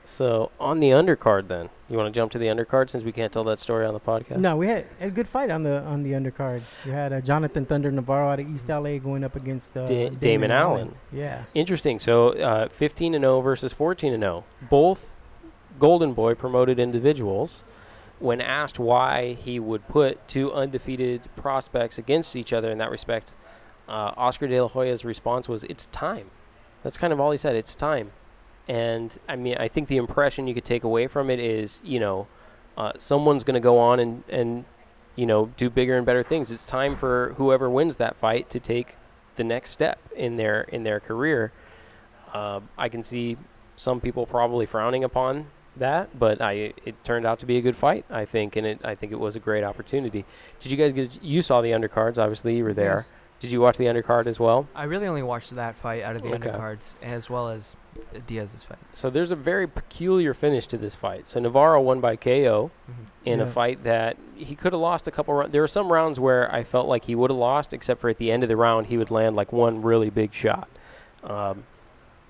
So on the undercard, then you want to jump to the undercard, since we can't tell that story on the podcast. No, we had a good fight on the undercard. We had Jonathan Thunder Navarro out of East LA going up against Damon Allen. Yeah. Interesting. So 15-0 versus 14-0. Both Golden Boy promoted individuals. When asked why he would put two undefeated prospects against each other in that respect, Oscar De La Hoya's response was, "It's time." That's kind of all he said. It's time. And I mean, I think the impression you could take away from it is, someone's going to go on and do bigger and better things. It's time for whoever wins that fight to take the next step in their career. I can see some people probably frowning upon that, but it turned out to be a good fight, I think, and I think it was a great opportunity. Did you guys you saw the undercards? Obviously, you were there. Yes. Did you watch the undercard as well? I really only watched that fight out of the undercards, as well as Diaz's fight. So there's a very peculiar finish to this fight. So Navarro won by KO in a fight that he could have lost a couple rounds. There were some rounds where I felt like he would have lost, except for at the end of the round, he would land like one really big shot.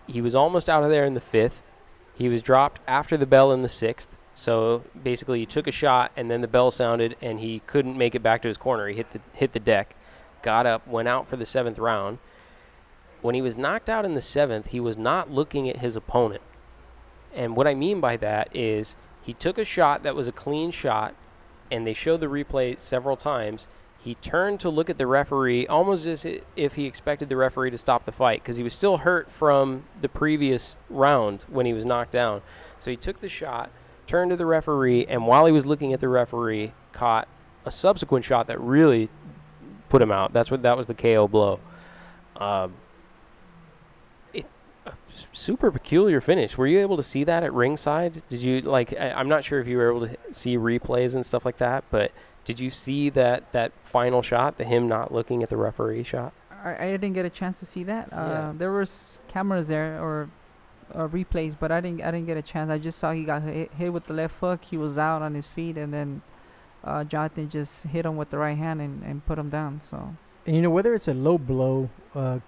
He was almost out of there in the 5th. He was dropped after the bell in the 6th. So basically, he took a shot, and then the bell sounded, and he couldn't make it back to his corner. He hit the deck, got up, went out for the 7th round. When he was knocked out in the 7th, he was not looking at his opponent. And what I mean by that is he took a shot that was a clean shot, and they showed the replay several times. He turned to look at the referee almost as if he expected the referee to stop the fight, because he was still hurt from the previous round when he was knocked down. So he took the shot, turned to the referee, and while he was looking at the referee, caught a subsequent shot that really put him out. That was the KO blow. A super peculiar finish. Were you able to see that at ringside? Did you I'm not sure if you were able to see replays and stuff like that, but did you see that final shot, him not looking at the referee shot? I didn't get a chance to see that. There was cameras there or replays, but I didn't get a chance. I just saw he got hit with the left hook. He was out on his feet, and then Jonathan just hit him with the right hand and put him down. So. And whether it's a low blow,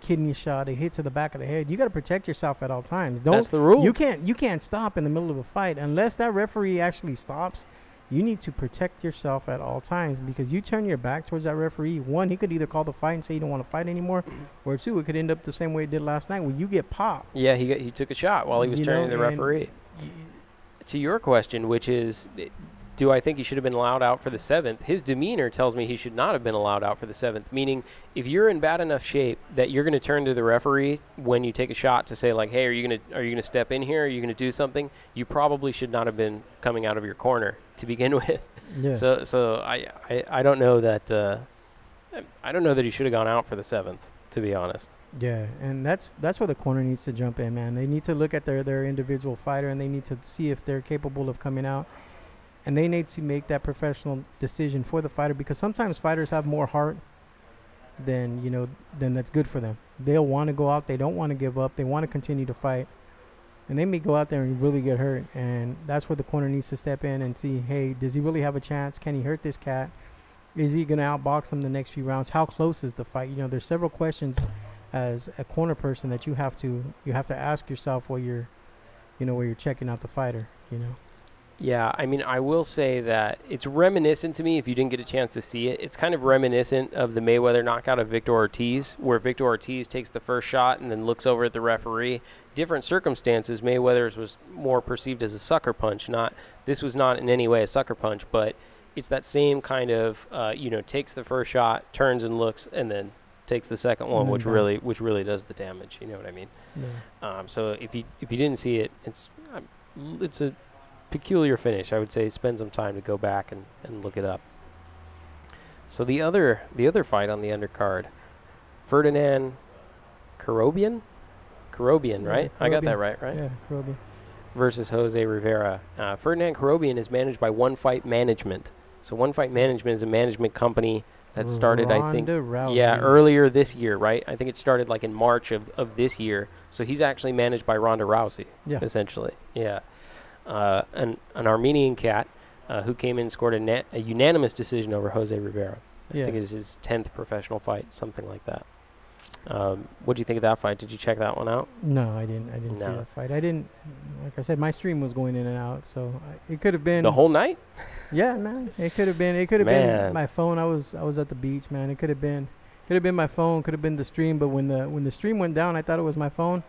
kidney shot, a hit to the back of the head, you got to protect yourself at all times. That's the rule. You can't stop in the middle of a fight unless that referee actually stops. You need to protect yourself at all times, because you turn your back towards that referee. One, he could either call the fight and say you don't want to fight anymore, or two, it could end up the same way it did last night, where you get popped. Yeah, he took a shot while he was turning to the referee. To your question, which is, do I think he should have been allowed out for the 7th? His demeanor tells me he should not have been allowed out for the 7th, meaning if you're in bad enough shape that you're going to turn to the referee when you take a shot to say, like, hey, are you going to step in here? Are you going to do something? You probably should not have been coming out of your corner to begin with. Yeah. So I don't know that he should have gone out for the 7th, to be honest. Yeah, and that's where the corner needs to jump in, man. They need to look at their individual fighter, and they need to see if they're capable of coming out. And they need to make that professional decision for the fighter, because sometimes fighters have more heart than that's good for them. They'll want to go out. They don't want to give up. They want to continue to fight. And they may go out there and really get hurt. And that's where the corner needs to step in and see, hey, does he really have a chance? Can he hurt this cat? Is he going to outbox him the next few rounds? How close is the fight? There's several questions as a corner person that you have to ask yourself while you're checking out the fighter, Yeah, I mean, I will say that it's reminiscent to me, if you didn't get a chance to see it, it's kind of reminiscent of the Mayweather knockout of Victor Ortiz, where Victor Ortiz takes the first shot and then looks over at the referee. Different circumstances. Mayweather's was more perceived as a sucker punch. This was not in any way a sucker punch, but it's that same kind of, takes the first shot, turns and looks, and then takes the second one, then which really does the damage. You know what I mean? Yeah. So if you didn't see it, it's a peculiar finish. I would say spend some time to go back and look it up. So the other fight on the undercard, Ferdinand Korobian, right? I got that right? Yeah, Korobian. Versus Jose Rivera. Ferdinand Korobian is managed by One Fight Management. So One Fight Management is a management company that started, I think, earlier this year, right? I think it started like in March of this year. So he's actually managed by Ronda Rousey, essentially. Yeah. An Armenian cat who came in and scored a unanimous decision over Jose Rivera. I think it is his 10th professional fight, something like that. What do you think of that fight? Did you check that one out? No, I didn't see that fight. I didn't. Like I said, my stream was going in and out, so it could have been the whole night. Yeah, man. It could have been. It could have been my phone. I was at the beach, man. It could have been. Could have been my phone. Could have been the stream. But when the stream went down, I thought it was my phone,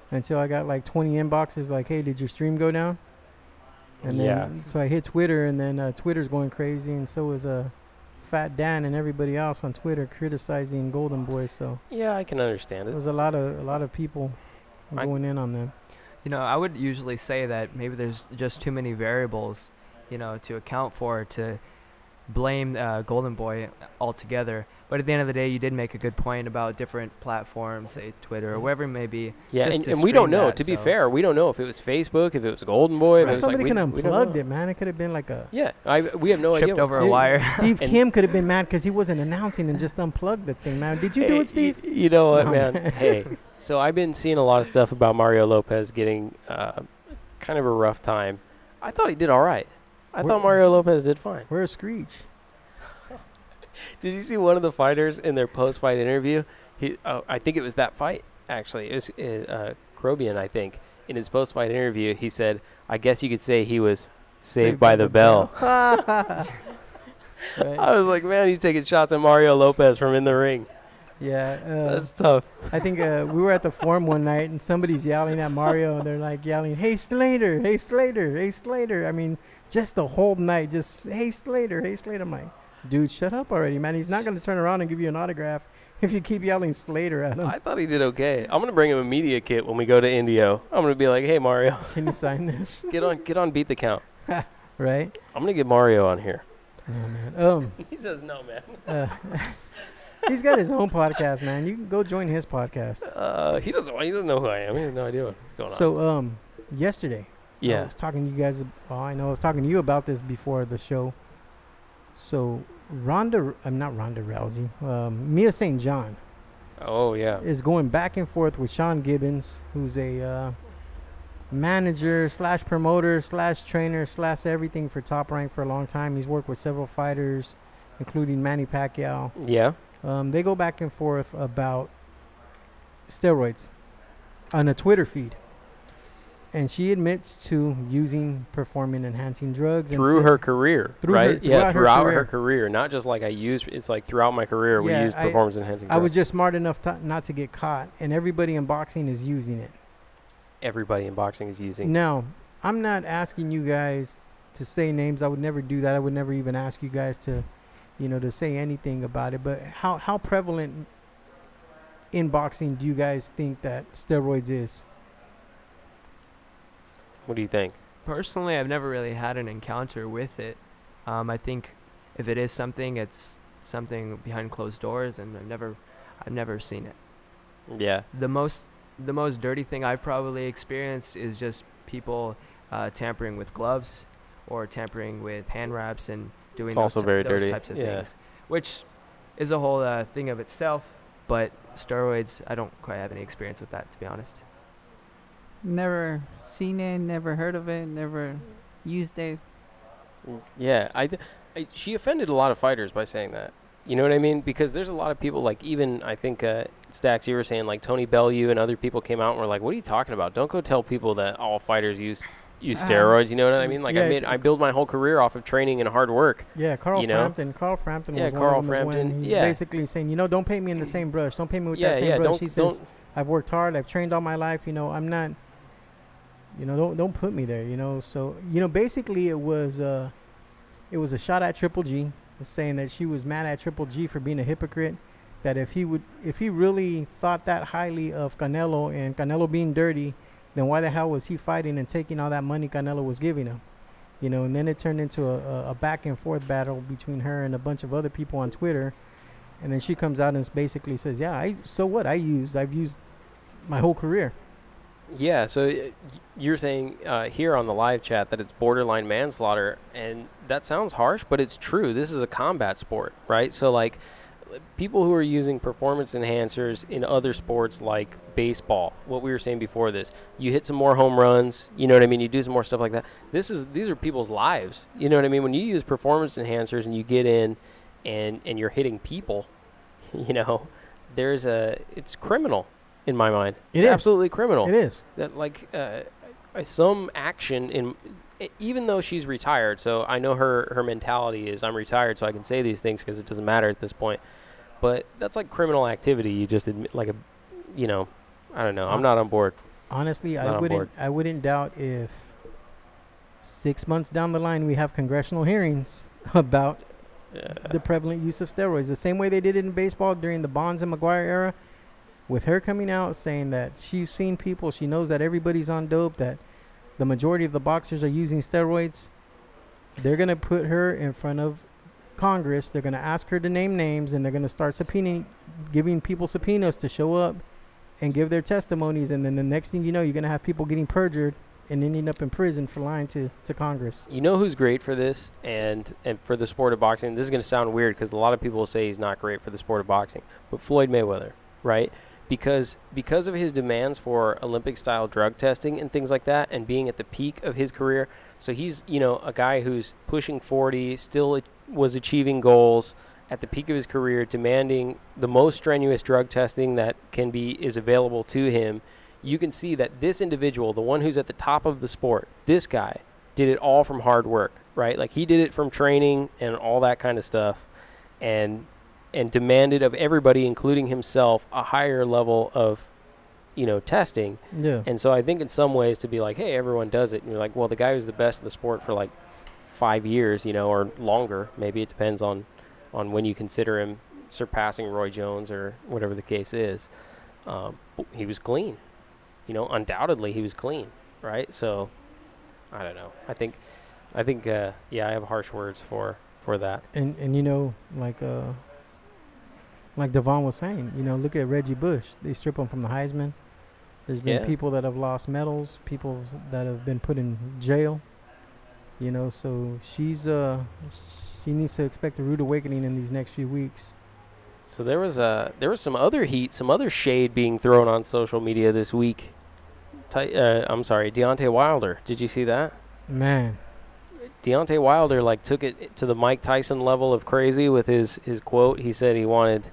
until I got like 20 inboxes like, "Hey, did your stream go down?" And then so I hit Twitter, and then Twitter's going crazy, and so was Fat Dan and everybody else on Twitter criticizing Golden Boy. So yeah, I can understand it. There was a lot of people going in on them. I would usually say that maybe there's just too many variables, to account for to blame Golden Boy altogether. But at the end of the day, you did make a good point about different platforms, say Twitter or whatever it may be. Yeah, and we don't know. To be fair, we don't know if it was Facebook, if it was Golden Boy. If somebody could have unplugged it, man. It could have been like a... Yeah, we have no idea. Tripped over a wire. Steve Kim could have been mad because he wasn't announcing and just unplugged the thing, man. Did you do it, Steve? You know what, man? Hey, so I've been seeing a lot of stuff about Mario Lopez getting kind of a rough time. I thought he did all right. I thought Mario Lopez did fine. Where's Screech? Did you see one of the fighters in their post-fight interview? I think it was that fight, actually. It was Korobian, I think. In his post-fight interview, he said, I guess you could say he was saved by the bell. Right. I was like, man, he's taking shots at Mario Lopez from in the ring. Yeah. That's tough. I think we were at the Forum one night, and somebody's yelling at Mario, and they're like yelling, hey, Slater, hey, Slater, hey, Slater. I mean, just the whole night, just, hey, Slater, hey, Slater. I'm like, dude, shut up already, man. He's not going to turn around and give you an autograph if you keep yelling Slater at him. I thought he did okay. I'm going to bring him a media kit when we go to Indio. I'm going to be like, hey, Mario. Can you sign this? Get on Beat the Count. Right? I'm going to get Mario on here. No, man. He says no, man. He's got his own podcast, man. You can go join his podcast. He doesn't know who I am. He has no idea what's going on. So, yesterday, I was talking to you guys. I was talking to you about this before the show. So, not Ronda Rousey, Mia St. John. Oh, yeah. Is going back and forth with Sean Gibbons, who's a manager / promoter / trainer / everything for Top Rank for a long time. He's worked with several fighters, including Manny Pacquiao. Yeah. They go back and forth about steroids on a Twitter feed. And she admits to using performance-enhancing drugs through her career, right? Throughout her career, not just like it's like throughout my career we use performance-enhancing drugs. I was just smart enough not to get caught, and everybody in boxing is using it. Everybody in boxing is using. Now, I'm not asking you guys to say names. I would never do that. I would never even ask you guys to, to say anything about it. But how prevalent in boxing do you guys think that steroids is? What do you think? Personally, I've never really had an encounter with it. I think if it is something, it's something behind closed doors, and I've never seen it. Yeah. The most dirty thing I've probably experienced is just people tampering with gloves or tampering with hand wraps and doing those types of things, which is a whole thing of itself. But steroids, I don't quite have any experience with that, to be honest. Never seen it, never heard of it, never used it. Yeah, she offended a lot of fighters by saying that. You know what I mean? Because there's a lot of people, like even I think Stacks, you were saying like Tony Bellew and other people came out and were like, what are you talking about? Don't go tell people that all fighters use use steroids. You know what I mean? Like Yeah, I build my whole career off of training and hard work. Yeah, Carl you know? Frampton. Carl Frampton Yeah, was Carl one of them as Frampton, when he's yeah. basically saying, you know, don't paint me in the same brush. Don't paint me with Yeah, that same yeah. brush. He says, Don't. I've worked hard. I've trained all my life. You know, I'm not. You know, don't put me there. You know, so you know, basically it was a shot at Triple G, saying that she was mad at Triple G for being a hypocrite. That if he really thought that highly of Canelo and Canelo being dirty, then why the hell was he fighting and taking all that money Canelo was giving him? You know, and then it turned into a back and forth battle between her and a bunch of other people on Twitter. And then she comes out and basically says, yeah, so what? I've used my whole career. Yeah, so you're saying here on the live chat that it's borderline manslaughter, and that sounds harsh, but it's true. This is a combat sport, right? So, like, people who are using performance enhancers in other sports like baseball, what we were saying before this, you hit some more home runs, you know what I mean? You do some more stuff like that. These are people's lives, you know what I mean? When you use performance enhancers and you get in and you're hitting people, you know, it's criminal. In my mind, it's absolutely criminal. It is. That some action even though she's retired, so I know her mentality is I'm retired, so I can say these things because it doesn't matter at this point. But that's like criminal activity. You just admit, I don't know. I'm not on board. Honestly, I wouldn't doubt if 6 months down the line we have congressional hearings about the prevalent use of steroids. The same way they did it in baseball during the Bonds and McGuire era. With her coming out saying that she's seen people, she knows that everybody's on dope, that the majority of the boxers are using steroids, they're going to put her in front of Congress. They're going to ask her to name names, and they're going to start giving people subpoenas to show up and give their testimonies. And then the next thing you know, you're going to have people getting perjured and ending up in prison for lying to Congress. You know who's great for this and for the sport of boxing? This is going to sound weird because a lot of people will say he's not great for the sport of boxing, but Floyd Mayweather, right? Because of his demands for Olympic-style drug testing and things like that, and being at the peak of his career. So he's, you know, a guy who's pushing 40, still was achieving goals at the peak of his career, demanding the most strenuous drug testing that is available to him. You can see that this individual, the one who's at the top of the sport, this guy, did it all from hard work, right? Like, he did it from training and all that kind of stuff, and demanded of everybody, including himself, a higher level of, you know, testing. Yeah. And so I think in some ways to be like, hey, everyone does it. And you're like, well, the guy who's the best in the sport for like 5 years, you know, or longer, maybe it depends on when you consider him surpassing Roy Jones or whatever the case is. He was clean. You know, undoubtedly he was clean, right? So I don't know. I think yeah, I have harsh words for that. And you know, like Devon was saying, you know, look at Reggie Bush. They strip him from the Heisman. There's been people that have lost medals, people that have been put in jail. You know, so she needs to expect a rude awakening in these next few weeks. So there was some other heat, some other shade being thrown on social media this week. I'm sorry, Deontay Wilder. Did you see that? Man. Deontay Wilder took it to the Mike Tyson level of crazy with his quote. He said he wanted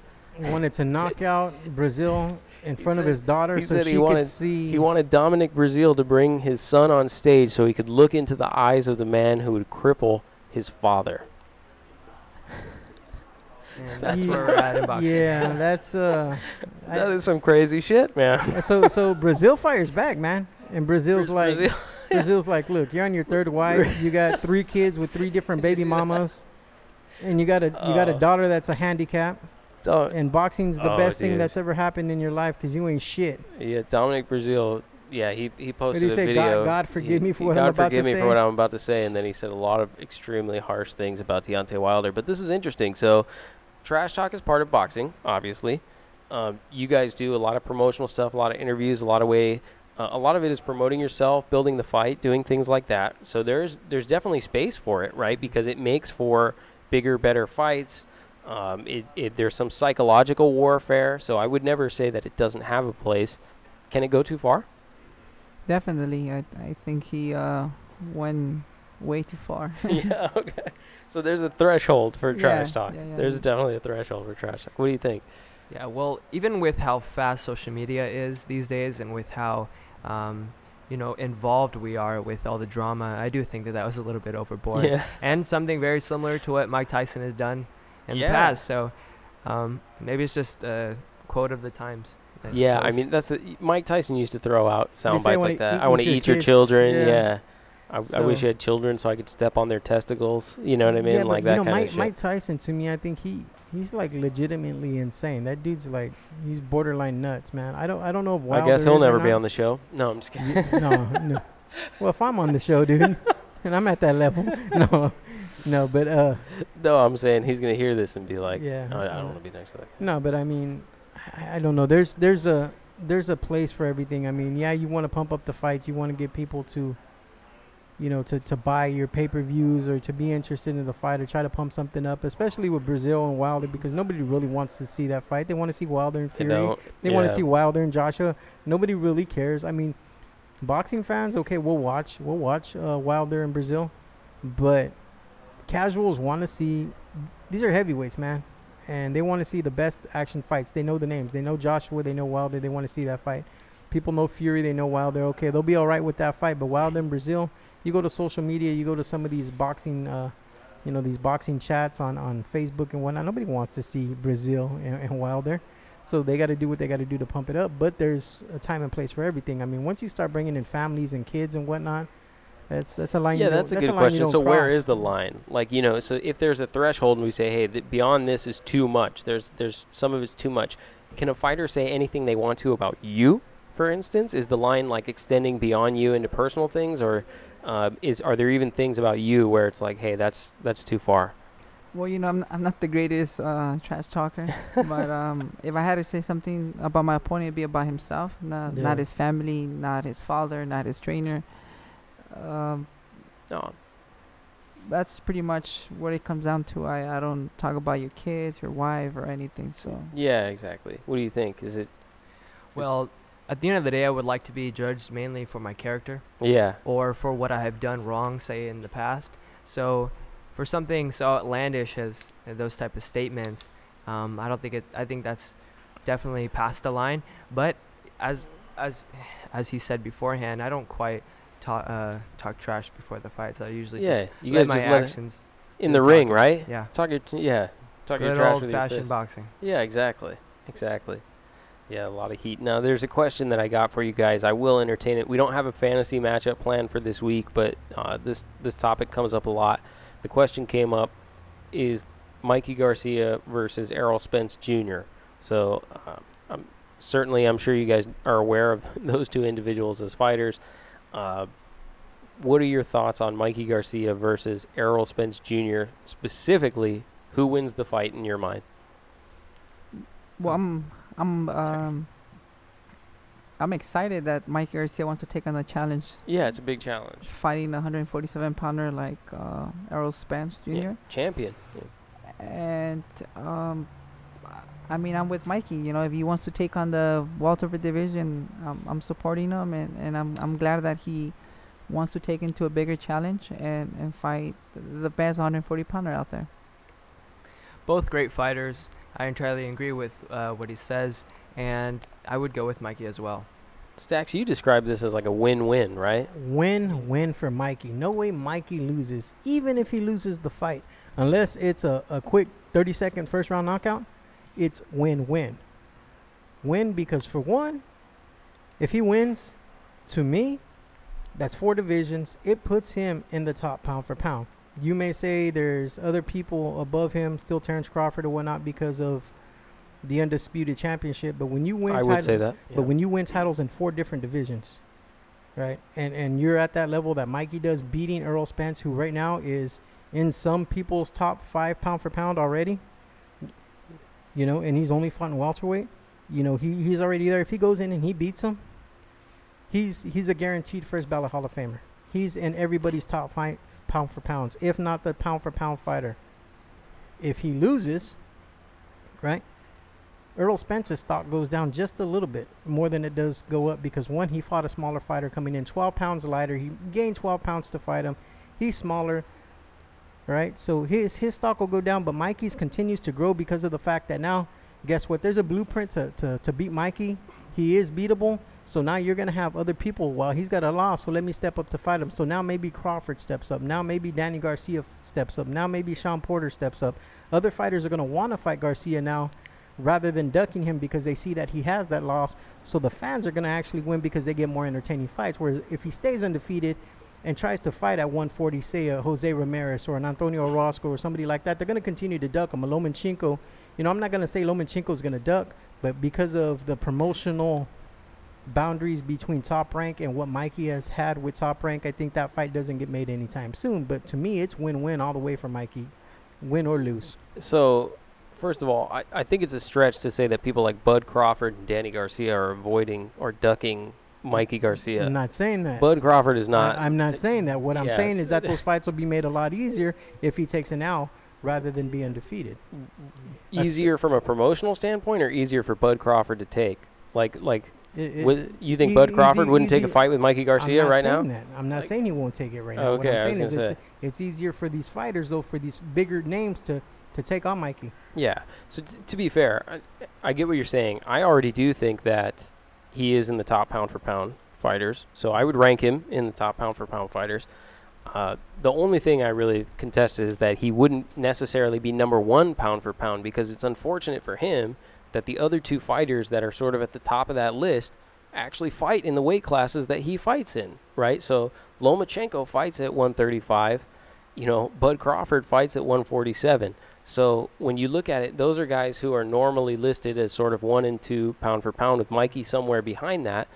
to knock out Brazil in front of his daughter so she could see. He wanted Dominic Breazeale to bring his son on stage so he could look into the eyes of the man who would cripple his father. That's where we're at in boxing. Yeah, that's that is some crazy shit, man. So Brazil fires back, man, and Brazil's like, look, you're on your third wife. You got 3 kids with 3 different baby mamas, and you got a daughter that's a handicap. And boxing's the best thing that's ever happened in your life because you ain't shit. Yeah, Dominic Breazeale. Yeah, he posted a video. God forgive me for what I'm about to say. God forgive me for what I'm about to say, and then he said a lot of extremely harsh things about Deontay Wilder. But this is interesting. So, trash talk is part of boxing, obviously. You guys do a lot of promotional stuff, a lot of interviews, a lot of it is promoting yourself, building the fight, doing things like that. So there's definitely space for it, right? Because it makes for bigger, better fights. There's some psychological warfare, so I would never say that it doesn't have a place. Can it go too far? Definitely. I think he went way too far. Yeah, okay. So there's a threshold for trash talk. Yeah. There's definitely a threshold for trash talk. What do you think? Yeah, well, even with how fast social media is these days and with how involved we are with all the drama, I do think that was a little bit overboard. Yeah. And something very similar to what Mike Tyson has done in the past. So maybe it's just a quote of the times. Yeah, I mean, Mike Tyson used to throw out sound say bites like that. I want to eat your kids. children. Yeah. Yeah. I wish you had children so I could step on their testicles. You know what I mean? Yeah, like but, that kind of shit. Mike Tyson, to me, I think he's like legitimately insane. That dude's like, he's borderline nuts, man. I don't know if Wilder I guess he'll is or never be not. on the show. No, I'm just kidding. No. Well, if I'm on the show, dude, and I'm at that level, no, but No, I'm saying he's going to hear this and be like, yeah, I don't want to be next to that. no, but I mean, I don't know. There's a place for everything. I mean, yeah, you want to pump up the fights. You want to get people to, to buy your pay-per-views or to be interested in the fight or try to pump something up, especially with Brazil and Wilder, because nobody really wants to see that fight. They want to see Wilder and Fury. They want to see Wilder and Joshua. Nobody really cares. I mean, boxing fans, okay, we'll watch Wilder and Brazil, but casuals want to see. These are heavyweights, man, and they want to see the best action fights. They know the names. They know Joshua. They know Wilder. They want to see that fight. People know Fury. They know Wilder. Okay, they'll be all right with that fight. But Wilder and Brazil, you go to social media, you go to some of these boxing, these boxing chats on Facebook and whatnot. Nobody wants to see Brazil and Wilder. So they got to do what they got to do to pump it up. But there's a time and place for everything. I mean, once you start bringing in families and kids and whatnot, that's a line. Yeah, that's a good question. So where is the line? Like, so if there's a threshold and we say, hey, beyond this is too much. There's some of it's too much. Can a fighter say anything they want to about you, for instance? Is the line like extending beyond you into personal things, or are there even things about you where it's like, hey, that's too far? Well, I'm not the greatest trash talker, but if I had to say something about my opponent, it'd be about himself, not his family, not his father, not his trainer. No. That's pretty much what it comes down to. I don't talk about your kids, your wife, or anything. So yeah, exactly. What do you think? Is it? Well, at the end of the day, I would like to be judged mainly for my character. Yeah. Or for what I have done wrong, say in the past. So for something so outlandish as those type of statements, I don't think it. I think that's definitely past the line. But as he said beforehand, I don't quite talk trash before the fights. I usually just you let guys my just actions in the ring, right? Yeah. Talk your Good trash with your old-fashioned fist. boxing. Yeah, exactly. Yeah, a lot of heat. Now, there's a question that I got for you guys. I will entertain it. We don't have a fantasy matchup planned for this week, but this topic comes up a lot. The question came up, is Mikey Garcia versus Errol Spence Jr. So I'm sure you guys are aware of those two individuals as fighters. What are your thoughts on Mikey Garcia versus Errol Spence Jr. specifically? Who wins the fight in your mind? Well, I'm excited that Mike Garcia wants to take on the challenge. Yeah, it's a big challenge. Fighting a 147-pounder like Errol Spence Jr. Yeah, champion. Yeah. And I mean, I'm with Mikey. If he wants to take on the welterweight division, I'm supporting him, and I'm glad that he wants to take into a bigger challenge and fight the best 140-pounder out there. Both great fighters. I entirely agree with what he says, and I would go with Mikey as well. Stax, you described this as like a win-win, right? Win-win for Mikey. No way Mikey loses, even if he loses the fight. Unless it's a quick 30-second first-round knockout, it's win-win. Win because, for one, if he wins, to me, that's 4 divisions. It puts him in the top pound for pound. You may say there's other people above him, still Terrence Crawford or whatnot, because of the undisputed championship. But when you win, I would say that. Yeah. But when you win titles in 4 different divisions, right, and you're at that level that Mikey does, beating Errol Spence, who right now is in some people's top 5 pound for pound already, and he's only fought in welterweight. He's already there. If he goes in and he beats him, he's a guaranteed first ballot Hall of Famer. He's in everybody's top 5 pound for pounds, if not the pound for pound fighter. If he loses, right, Errol Spence's stock goes down just a little bit more than it does go up, because one, he fought a smaller fighter coming in 12 pounds lighter. He gained 12 pounds to fight him. He's smaller, right? So his stock will go down, but Mikey's continues to grow because of the fact that now, guess what? There's a blueprint to beat Mikey. He is beatable. So now you're going to have other people, well, he's got a loss, so let me step up to fight him. So now maybe Crawford steps up. Now maybe Danny Garcia steps up. Now maybe Sean Porter steps up. Other fighters are going to want to fight Garcia now rather than ducking him because they see that he has that loss. So the fans are going to actually win because they get more entertaining fights. Whereas if he stays undefeated and tries to fight at 140, say a Jose Ramirez or an Antonio Orozco or somebody like that, they're going to continue to duck him. A Lomachenko, you know, I'm not going to say Lomachenko is going to duck, but because of the promotional boundaries between Top Rank and what Mikey has had with Top Rank, I think that fight doesn't get made anytime soon. But to me, it's win-win all the way for Mikey, win or lose. So, first of all, I think it's a stretch to say that people like Bud Crawford and Danny Garcia are avoiding or ducking Mikey Garcia. I'm not saying that. Bud Crawford is not. I'm not saying that. What I'm yeah. saying is that those fights will be made a lot easier if he takes an L rather than be undefeated. Easier from a promotional standpoint or easier for Bud Crawford to take? You think E- Bud Crawford easy- wouldn't take a easy- fight with Mikey Garcia right now? I'm not saying he won't take it right now. Okay, What I I'm was saying is gonna it's easier for these fighters, though, for these bigger names to take on Mikey. Yeah. So to be fair, I get what you're saying. I already do think that he is in the top pound for pound fighters. So I would rank him in the top pound for pound fighters. The only thing I really contest is that he wouldn't necessarily be number one pound for pound because it's unfortunate for him that the other two fighters that are sort of at the top of that list actually fight in the weight classes that he fights in, right? So Lomachenko fights at 135. You know, Bud Crawford fights at 147. So when you look at it, those are guys who are normally listed as sort of 1 and 2 pound for pound with Mikey somewhere behind that.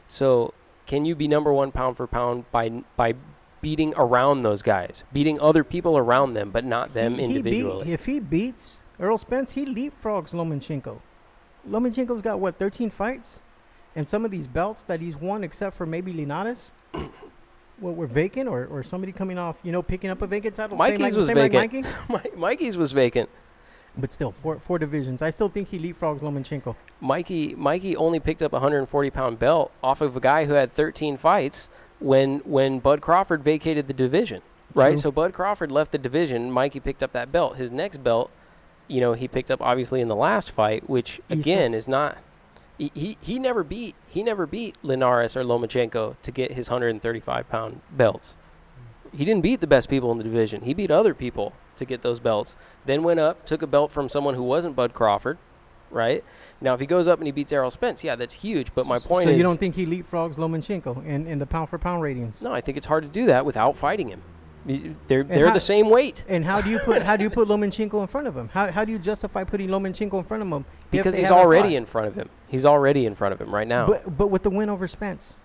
So can you be number one pound for pound by beating around those guys, beating other people around them, but not them individually? If he beats Earl Spence, he leapfrogs Lomachenko. Lomachenko's got, 13 fights? And some of these belts that he's won, except for maybe Linares, were vacant or somebody coming off, picking up a vacant title. Mikey's was vacant. Mikey? Mikey's was vacant. But still, four divisions. I still think he leapfrogs Lomachenko. Mikey only picked up a 140-pound belt off of a guy who had 13 fights when Bud Crawford vacated the division, right? True. So Bud Crawford left the division. Mikey picked up that belt. His next belt, he picked up obviously in the last fight, which again is not. He never beat Linares or Lomachenko to get his 135-pound belts. He didn't beat the best people in the division. He beat other people to get those belts. Then went up, took a belt from someone who wasn't Bud Crawford, right? Now, if he goes up and he beats Errol Spence, yeah, that's huge. But my point is... So you don't think he leapfrogs Lomachenko in the pound-for-pound ratings? No, I think it's hard to do that without fighting him. They're the same weight. And how do you put Lomachenko in front of him? How do you justify putting Lomachenko in front of him? Because he's already in front of him. He's already in front of him right now. But with the win over Spence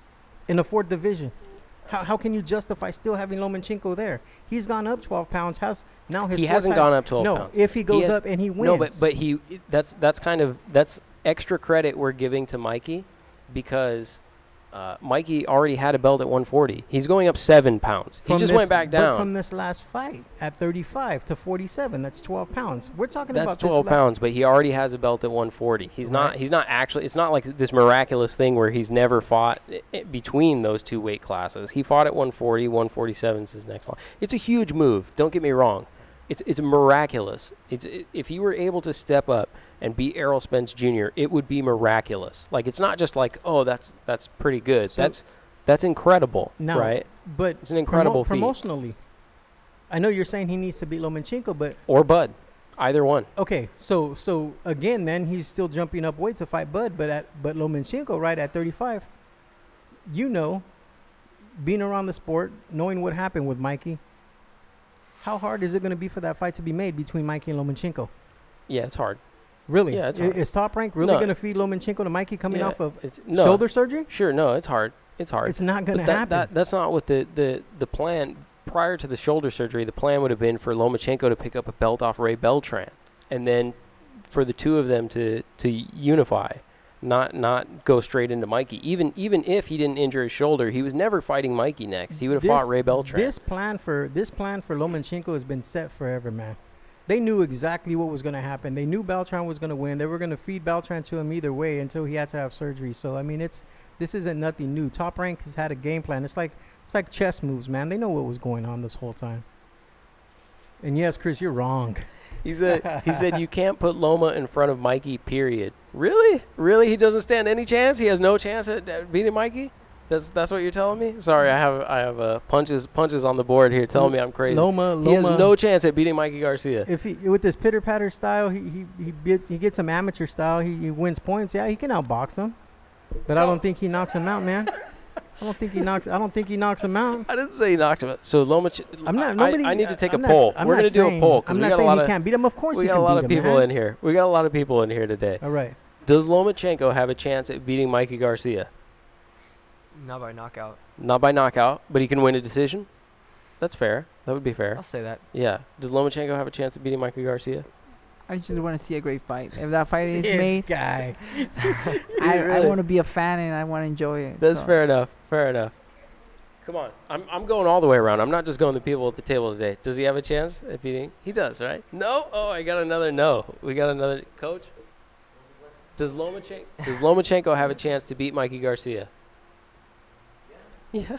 in the 4th division, how can you justify still having Lomachenko there? He's gone up 12 pounds. He hasn't gone up 12 pounds. No, if he goes up and he wins. No, but that's extra credit we're giving to Mikey because Mikey already had a belt at 140. He's going up 7 pounds. He just went back down. But from this last fight at 35 to 47, that's 12 pounds. We're talking about that's 12 pounds, but he already has a belt at 140. He's not actually. It's not like this miraculous thing where he's never fought between those two weight classes. He fought at 140. 147 is his next line. It's a huge move. Don't get me wrong. It's miraculous. If he were able to step up and beat Errol Spence Jr., it would be miraculous. Like, it's not just like, oh, that's pretty good. So that's incredible, right? But it's an incredible feat. Promotionally, I know you're saying he needs to beat Lomachenko, but or Bud, either one. Okay, so again, then he's still jumping up weight to fight Bud, but Lomachenko, right at 35, being around the sport, knowing what happened with Mikey, how hard is it going to be for that fight to be made between Mikey and Lomachenko? Yeah, it's hard. Really? Yeah, it's hard. Is Top Rank really going to feed Lomachenko to Mikey coming off of no. shoulder surgery? Sure, no, it's hard. It's hard. It's not going to happen. That's not what the plan. Prior to the shoulder surgery, the plan would have been for Lomachenko to pick up a belt off Ray Beltran, and then for the two of them to unify, not go straight into Mikey. Even if he didn't injure his shoulder, he was never fighting Mikey next. He would have fought Ray Beltran. This plan for Lomachenko has been set forever, man. They knew exactly what was going to happen. They knew Beltran was going to win. They were going to feed Beltran to him either way until he had to have surgery. So I mean, this isn't nothing new. Top Rank has had a game plan. It's like chess moves, man. They know what was going on this whole time. And yes, Chris, you're wrong. He said you can't put Loma in front of Mikey. Period. Really? Really? He doesn't stand any chance. He has no chance at beating Mikey. That's what you're telling me. Sorry, I have punches on the board here telling me I'm crazy. Loma he has no chance at beating Mikey Garcia. If he with his pitter patter style, he gets some amateur style. He wins points. Yeah, he can outbox him, but I don't think he knocks him out, man. I don't think he knocks him out. I didn't say he knocked him out. So Loma, I need to take a I'm poll. I'm We're not going to do a saying- poll. I'm not saying he can't beat him. Of course, We he got can a lot beat of him, people man. in here. We got a lot of people in here today. All right. Does Lomachenko have a chance at beating Mikey Garcia? Not by knockout. Not by knockout, but he can win a decision. That's fair. That would be fair. I'll say that. Yeah. Does Lomachenko have a chance at beating Mikey Garcia? I just want to see a great fight. If that fight is This made, guy. I Really? want to be a fan and I want to enjoy it. That's so. fair enough. Fair enough. Come on. I'm going all the way around. I'm not just going the people at the table today. Does he have a chance at beating? He does, right? No? Oh, I got another no. We got another. Coach? Does Lomachenko have a chance to beat Mikey Garcia? Yeah.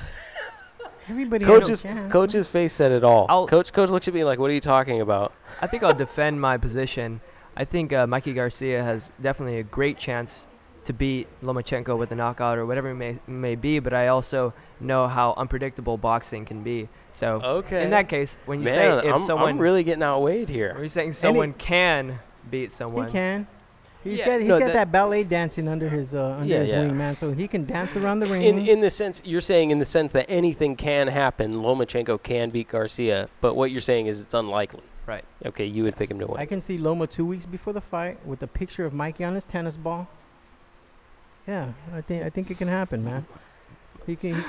Everybody has a Coach's chance. coach's face said it all. I'll- Coach looks at me like, what are you talking about? I think I'll defend my position. I think Mikey Garcia has definitely a great chance to beat Lomachenko with a knockout or whatever it may be, but I also know how unpredictable boxing can be. So Okay. in that case, when you Man, say if I'm someone really getting outweighed here. when you're saying someone can beat someone, He can. He's Yeah, got no, that ballet dancing under his Yeah. wing, man. So he can dance around the ring. In the sense, you're saying in the sense that anything can happen, Lomachenko can beat Garcia, but what you're saying is it's unlikely. right? Okay, you would pick him to win. I can see Loma 2 weeks before the fight with a picture of Mikey on his tennis ball. Yeah, I think it can happen, man. He can What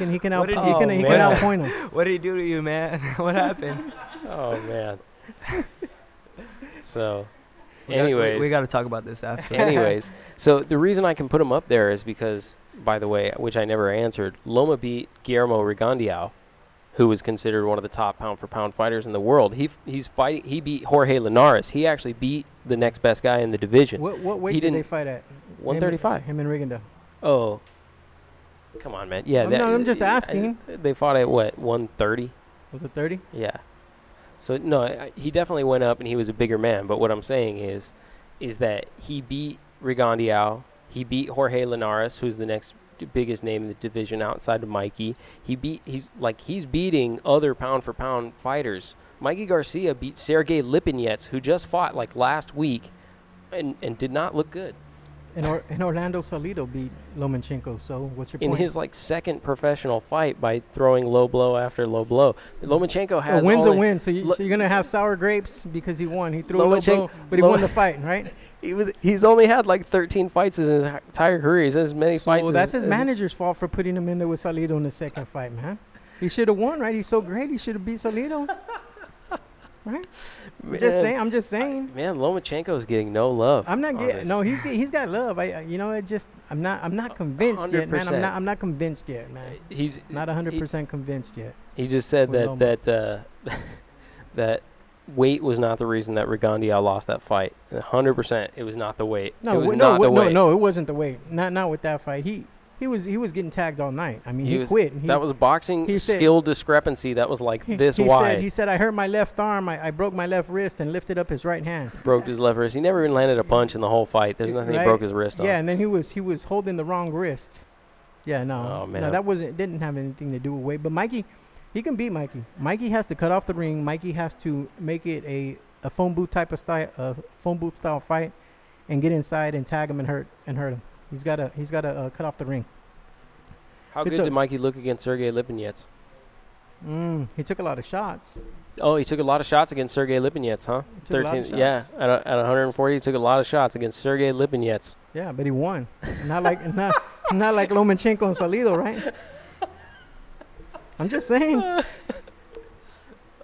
did outpoint him. What did he do to you, man? What happened? Oh, man. So, We gotta- anyways. we got to talk about this after. Anyways, so the reason I can put him up there is because, by the way, which I never answered, Loma beat Guillermo Rigondeaux, who was considered one of the top pound-for-pound fighters in the world. He beat Jorge Linares. He actually beat the next best guy in the division. What weight He did they didn't- fight at? 135. Him and Rigondeaux. Oh, come on, man. Yeah, No, I'm just asking. They fought at what, 130? Was it 30? Yeah. So no, he definitely went up and he was a bigger man. But what I'm saying is that he beat Rigondeaux. He beat Jorge Linares, who's the next biggest name in the division outside of Mikey. He's beating other pound for pound fighters. Mikey Garcia beat Sergey Lipinets, who just fought like last week, and did not look good. And Orlando Salido beat Lomachenko. So what's your In point? his like second professional fight by throwing low blow after low blow. Lomachenko has a win's only- a win. So you're gonna have sour grapes because he won. He threw a low Lomachenko- blow, but he won the fight, right? He's only had like 13 fights in his entire career. He's had as many fights. So as- that's his as- manager's fault for putting him in there with Salido in the second fight, man. He should have won, right? He's so great. He should have beat Salido. Right? I'm just saying. Man, Lomachenko's getting no love. I'm not on getting. this. No, he's got love. I'm not convinced yet, man. 100%. I'm not convinced yet, man. He's Not 100% convinced yet. he just said with that weight was not the reason that Rigondeaux lost that fight. 100%, it was not the weight. No, it was not the weight. no, it wasn't the weight. Not with that fight. He was getting tagged all night. I mean, he quit. That was boxing he said- skill discrepancy. That was like this he wide. He said, I hurt my left arm. I broke my left wrist and lifted up his right hand. Broke his left wrist. He never even landed a punch in the whole fight. There's nothing he Right? broke his wrist on. Yeah, and then he was holding the wrong wrist. Yeah, no. Oh, man. No, that didn't have anything to do with weight. But Mikey, he can beat Mikey. Mikey has to cut off the ring. Mikey has to make it a phone booth type of style, phone booth style fight, and get inside and tag him and hurt him. He's got to cut off the ring. How good did Mikey look against Sergey Lipinets? He took a lot of shots. Oh, he took a lot of shots against Sergey Lipinets, huh? He took a lot of shots. Yeah, at 140, he took a lot of shots against Sergey Lipinets. Yeah, but he won. not like Lomachenko and Salido, right? I'm just saying.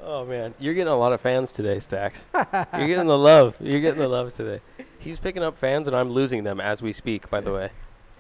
Oh man, you're getting a lot of fans today, Stax. You're getting the love. You're getting the love today. He's picking up fans, and I'm losing them as we speak. By the way,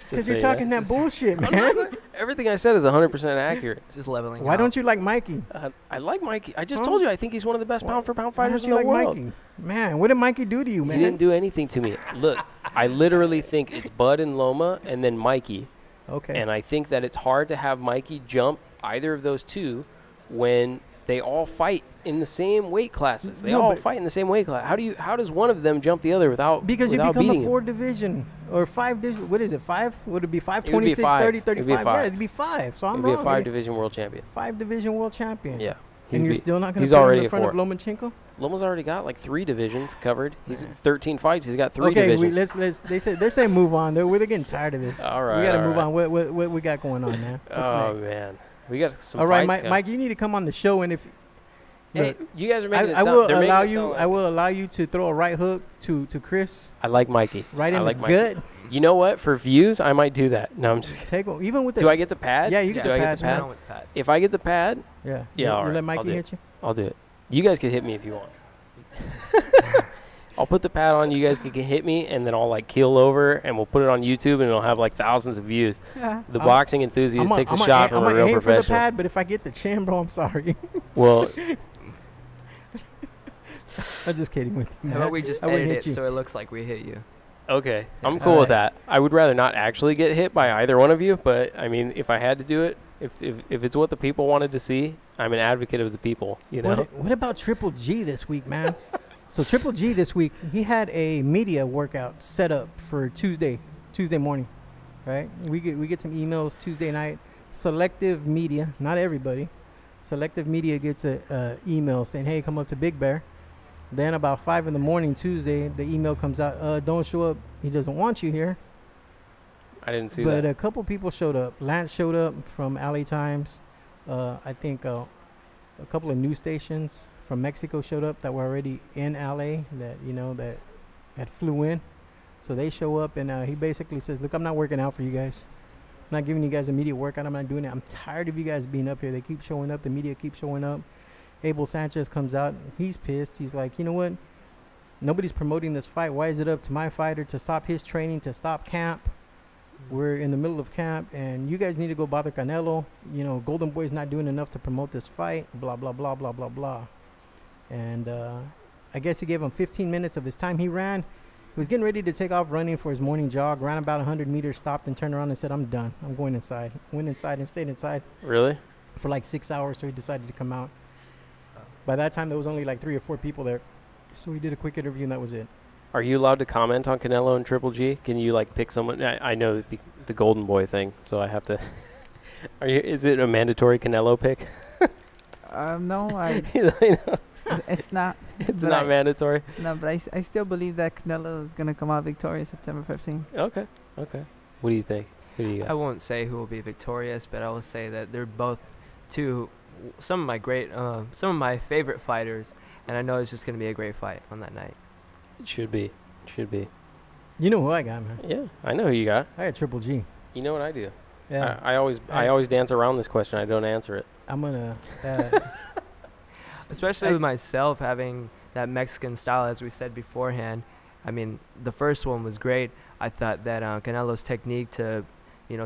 Because you're talking that bullshit, I'm man. not- everything I said is 100% accurate. Just leveling. Why out. don't you like Mikey? I like Mikey. I just Huh? told you I think he's one of the best pound-for-pound Why fighters don't in you the like world. Mikey? Man, what did Mikey do to you, man? He didn't do anything to me. Look, I literally think it's Bud and Loma, and then Mikey. Okay. And I think that it's hard to have Mikey jump either of those two when they all fight in the same weight classes. They No, all but- fight in the same weight class. How does one of them jump the other without Because you without become beating a him? 4 division or 5 division. What is it? 5? Would it be 5? It would be 26, five. 30, It'd be 35. Yeah, five. it'd be 5. So I'm He'd be wrong. a 5-division world champion. 5 division world champion. Yeah. And you're still not going he's to put him already in a front of 4. Lomachenko? Loma's already got like 3 divisions covered. He's Yeah. 13 fights. He's got 3 Okay, divisions. they're saying move on. They're getting tired of this. All right, we got to all move right. on. What we got going on, man? What's Oh next? man, we got some. All right, fights Mike, you need to come on the show, and if Hey, look, you guys are making I it will sound, they're making allow it you. sound like- I will allow you to throw a right hook to Chris, I like Mikey. right I in like the Mikey. gut. You know what? For views, I might do that. No, I'm just. Take even with the. Do I get the pad? Yeah, you get Do the I pad, get the man. pad? Down with Pat. If I get the pad, Yeah. Yeah, You all right, let I'll Mikey do it. hit you. I'll do it. You guys could hit me if you want. I'll put the pad on. You guys can hit me, and then I'll like keel over, and we'll put it on YouTube, and it'll have like thousands of views. Yeah. The I'm- boxing enthusiast takes a I'm shot from a real aim for the professional. pad, but if I get the chin, bro, I'm sorry. Well, I'm just kidding with you, How man. about we just I wouldn't edit hit it you. so it looks like we hit you? okay, I'm Yeah. cool with Alright. that. I would rather not actually get hit by either one of you, but I mean, if I had to do it, if it's what the people wanted to see, I'm an advocate of the people. You know. What about Triple G this week, man? So Triple G this week, he had a media workout set up for Tuesday morning, right? We get some emails Tuesday night. Selective media, not everybody. Selective media gets a email saying, "Hey, come up to Big Bear." Then about 5 in the morning Tuesday, the email comes out, "Don't show up. He doesn't want you here." I didn't see But that. a couple people showed up. Lance showed up from LA Times. I think a couple of news stations from Mexico showed up that were already in LA that had flew in. So they show up, and he basically says, "Look, I'm not working out for you guys. I'm not giving you guys immediate workout. I'm not doing it. I'm tired of you guys being up here. They keep showing up. The media keeps showing up." Abel Sanchez comes out. He's pissed. He's like, "You know what? Nobody's promoting this fight. Why is it up to my fighter to stop his training, to stop camp? We're in the middle of camp, and you guys need to go bother Canelo. Golden Boy's not doing enough to promote this fight, blah, blah, blah, blah, blah, blah." And I guess he gave him 15 minutes of his time. He ran. He was getting ready to take off running for his morning jog, ran about 100 meters, stopped and turned around and said, "I'm done. I'm going inside." Went inside and stayed inside Really? for like 6 hours, so he decided to come out. By that time, there was only like 3 or 4 people there. So he did a quick interview, and that was it. Are you allowed to comment on Canelo and Triple G? Can you like pick someone? I know the Golden Boy thing, so I have to. Is it a mandatory Canelo pick? No, it's not. It's But not mandatory. No, but I still believe that Canelo is gonna come out victorious September 15th. Okay. What do you think? Who do you I got? won't say who will be victorious, but I will say that they're both some of my favorite fighters, and I know it's just going to be a great fight on that night. It should be. You know who I got, man? Yeah, I know who you got. I got Triple G. You know what I do. Yeah. I always dance around this question. I don't answer it. I'm going Especially with myself having that Mexican style, as we said beforehand. I mean, the first one was great. I thought that Canelo's technique to,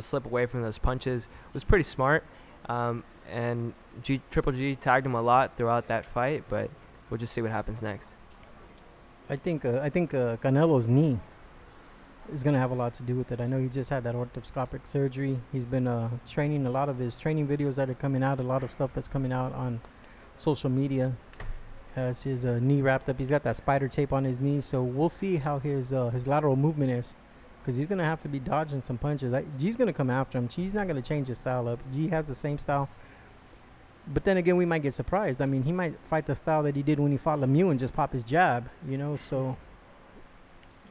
slip away from those punches was pretty smart. And Triple G tagged him a lot throughout that fight, but we'll just see what happens next. I think Canelo's knee is going to have a lot to do with it. I know he just had that orthoscopic surgery. He's been training. A lot of his training videos that are coming out, a lot of stuff that's coming out on social media has his knee wrapped up. He's got that spider tape on his knee, so we'll see how his lateral movement is, because he's going to have to be dodging some punches. G's going to come after him. G's not going to change his style up. G has the same style. But then again, we might get surprised. I mean, he might fight the style that he did when he fought Lemieux and just pop his jab, so...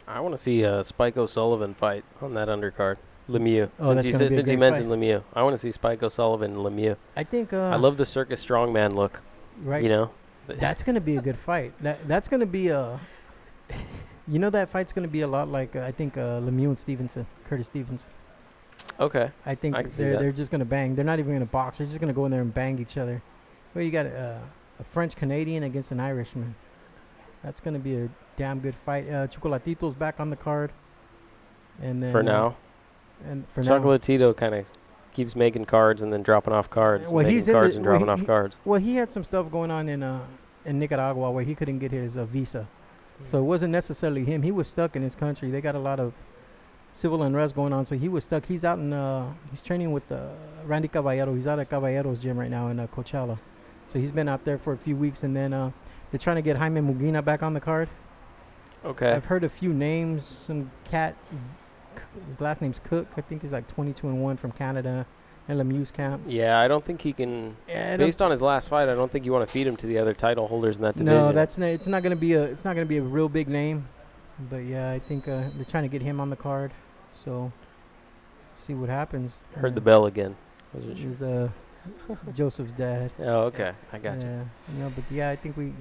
I want to see Spike O'Sullivan fight on that undercard. Lemieux. Oh, that's gonna be a Since you great mentioned Lemieux, I want to see Spike O'Sullivan and Lemieux. I think... I love the circus strongman look. Right. That's going to be a good fight. That's going to be a... that fight's going to be a lot like, I think, Lemieux and Curtis Stevenson. Okay. I think I can see that. they're just going to bang. They're not even going to box. They're just going to go in there and bang each other. Well, you got a French-Canadian against an Irishman. That's going to be a damn good fight. Chocolatito's back on the card. And then, For now. And for now. Chocolatito kind of keeps making cards and then dropping off cards. Well, making he's in cards the- and well, dropping off cards. Well, he had some stuff going on in Nicaragua where he couldn't get his visa. So it wasn't necessarily him. He was stuck in his country. They got a lot of civil unrest going on, so he was stuck. He's out in he's training with Randy Caballero. He's out at Caballero's gym right now in Coachella. So he's been out there for a few weeks, and then they're trying to get Jaime Mugina back on the card. Okay. I've heard a few names. Some cat, his last name's Cook. I think he's like 22-1 from Canada, LMU's camp. Yeah, I don't think he can. Based on his last fight, I don't think you want to feed him to the other title holders in that division. No, it's not gonna be a real big name, but yeah, I think they're trying to get him on the card. So see what happens. Heard the bell again. Wasn't sure. He's Joseph's dad. Oh, okay. I got you. Yeah, but yeah, I think we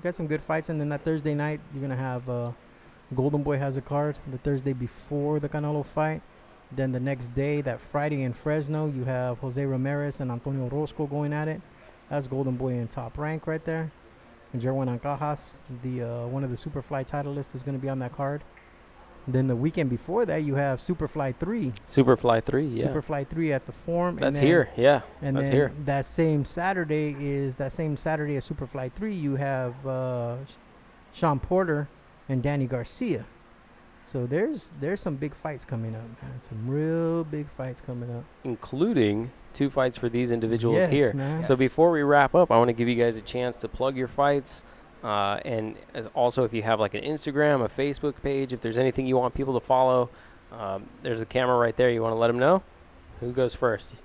got some good fights, and then that Thursday night you're gonna have Golden Boy has a card the Thursday before the Canelo fight. Then the next day, that Friday in Fresno, you have Jose Ramirez and Antonio Rosco going at it. That's Golden Boy in top rank right there. And Jerwin Ancajas, the one of the Superfly titleists, is gonna be on that card. Then the weekend before that, you have Superfly 3. Superfly 3, yeah. Superfly 3 at the Forum. That's here, yeah. And that's then here. that same Saturday as Superfly 3, you have Sean Porter and Danny Garcia. So there's some big fights coming up, man. Some real big fights coming up. Including 2 fights for these individuals here. Man. So before we wrap up, I want to give you guys a chance to plug your fights. And also, if you have like an Instagram, a Facebook page, if there's anything you want people to follow, there's a camera right there. You want to let them know? Who goes first?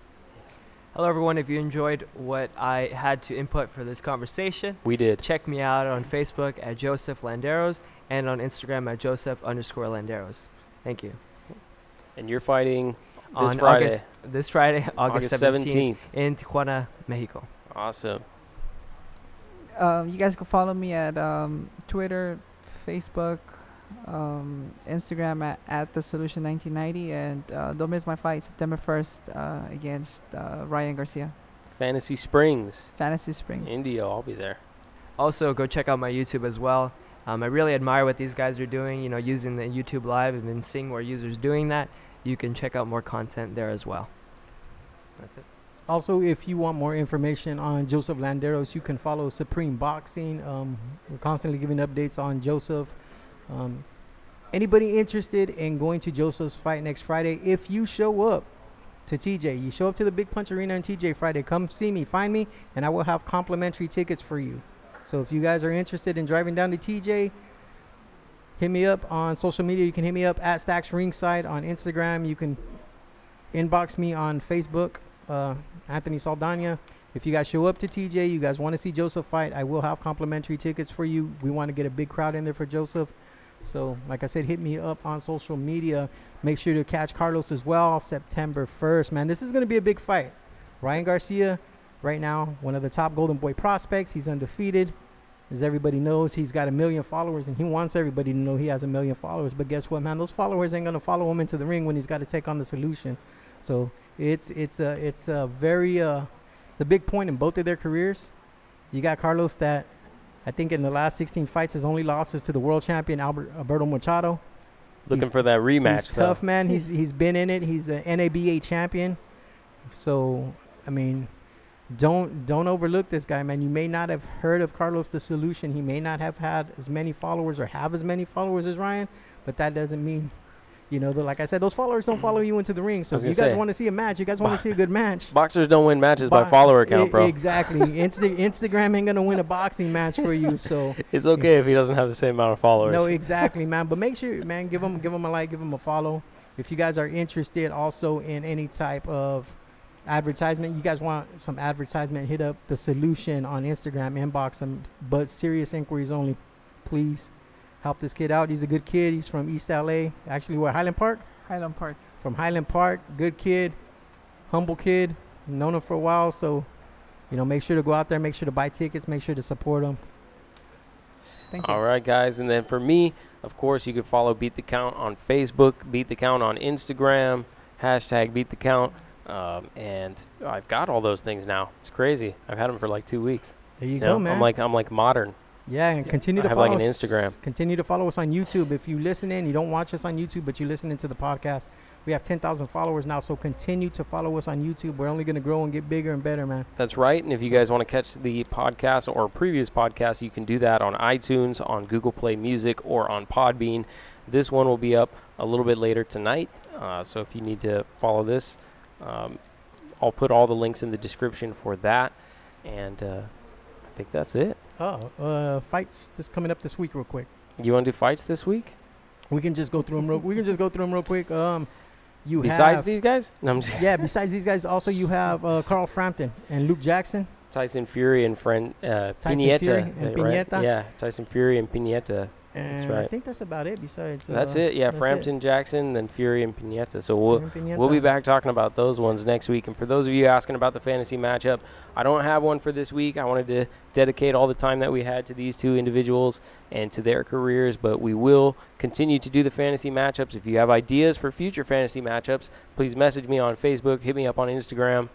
Hello, everyone. If you enjoyed what I had to input for this conversation, We did. check me out on Facebook at Joseph Landeros and on Instagram at Joseph_Landeros. Thank you. And you're fighting On Friday. This Friday, August 17th, 17th. in Tijuana, Mexico. Awesome. You guys can follow me at Twitter, Facebook, Instagram at the Solution 1990, and don't miss my fight September 1st against Ryan Garcia. Fantasy Springs. Fantasy Springs. Indio, I'll be there. Also, go check out my YouTube as well. I really admire what these guys are doing, using the YouTube Live and then seeing more users doing that. You can check out more content there as well. That's it. Also, if you want more information on Joseph Landeros, you can follow Supreme Boxing. We're constantly giving updates on Joseph. Anybody interested in going to Joseph's fight next Friday, if you show up to TJ, you show up to the Big Punch Arena on TJ Friday, come see me, find me, and I will have complimentary tickets for you. So if you guys are interested in driving down to TJ, hit me up on social media. You can hit me up at Stacks Ringside on Instagram. You can inbox me on Facebook, Anthony Saldana. If you guys show up to TJ, you guys want to see Joseph fight, I will have complimentary tickets for you. We want to get a big crowd in there for Joseph. So, like I said, hit me up on social media. Make sure to catch Carlos as well, September 1st. Man, this is going to be a big fight. Ryan Garcia, right now, one of the top Golden Boy prospects. He's undefeated. As everybody knows, he's got 1 million followers, and he wants everybody to know he has 1 million followers. But guess what, man? Those followers ain't going to follow him into the ring when he's got to take on the Solution. So, it's a big point in both of their careers. You got Carlos that I think in the last 16 fights his only losses to the world champion Alberto Machado. Looking for that rematch. He's tough, man. He's been in it. He's an NABA champion. So I mean, don't overlook this guy, man. You may not have heard of Carlos the Solution. He may not have had as many followers or have as many followers as Ryan, but that doesn't mean, like I said, those followers don't follow you into the ring. So if you guys want to see a match, you guys want to see a good match. Boxers don't win matches by follower count, bro. Exactly. Instagram ain't going to win a boxing match for you. So it's okay if he doesn't have the same amount of followers. No, exactly, man. But make sure, man, give him a like, give him a follow. If you guys are interested also in any type of advertisement, you guys want some advertisement, hit up the Solution on Instagram, inbox him, but serious inquiries only. Please help this kid out. He's a good kid. He's from East LA. Actually, where? Highland Park? Highland Park. From Highland Park. Good kid. Humble kid. Known him for a while. So, make sure to go out there. Make sure to buy tickets. Make sure to support him. Thank you. All right, guys. And then for me, of course, you can follow Beat the Count on Facebook, Beat the Count on Instagram, # Beat the Count. And I've got all those things now. It's crazy. I've had them for like 2 weeks. There you go, man. I'm like modern. Yeah, and continue to I have follow like an us. Instagram. Continue to follow us on YouTube. If you listen in, you don't watch us on YouTube, but you listen into the podcast. We have 10,000 followers now, so continue to follow us on YouTube. We're only going to grow and get bigger and better, man. That's right. And if you guys want to catch the podcast or previous podcasts, you can do that on iTunes, on Google Play Music, or on Podbean. This one will be up a little bit later tonight. So if you need to follow this, I'll put all the links in the description for that. And I think that's it. Fights this coming up this week, real quick. You want to do fights this week? We can just go through them. Real quick. You Besides have these guys? No, I'm just yeah. Besides these guys, also you have Carl Frampton and Luke Jackson. Tyson Fury and Pineta. Fury and right? Pineta. Yeah, Tyson Fury and Pineta. And right. I think that's about it. Besides, That's it. Yeah, that's Frampton, Jackson, then Fury and Pineta. So we'll Pineta. be back talking about those ones next week. And for those of you asking about the fantasy matchup, I don't have one for this week. I wanted to dedicate all the time that we had to these two individuals and to their careers, but we will continue to do the fantasy matchups. If you have ideas for future fantasy matchups, please message me on Facebook, hit me up on Instagram,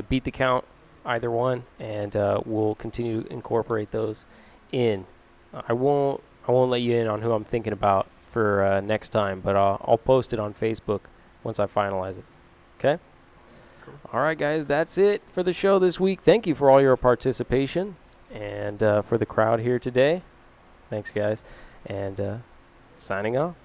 Beat the Count, either one, and we'll continue to incorporate those in. I won't let you in on who I'm thinking about for next time, but I'll post it on Facebook once I finalize it. Okay? Cool. All right, guys, that's it for the show this week. Thank you for all your participation and for the crowd here today. Thanks, guys. And signing off.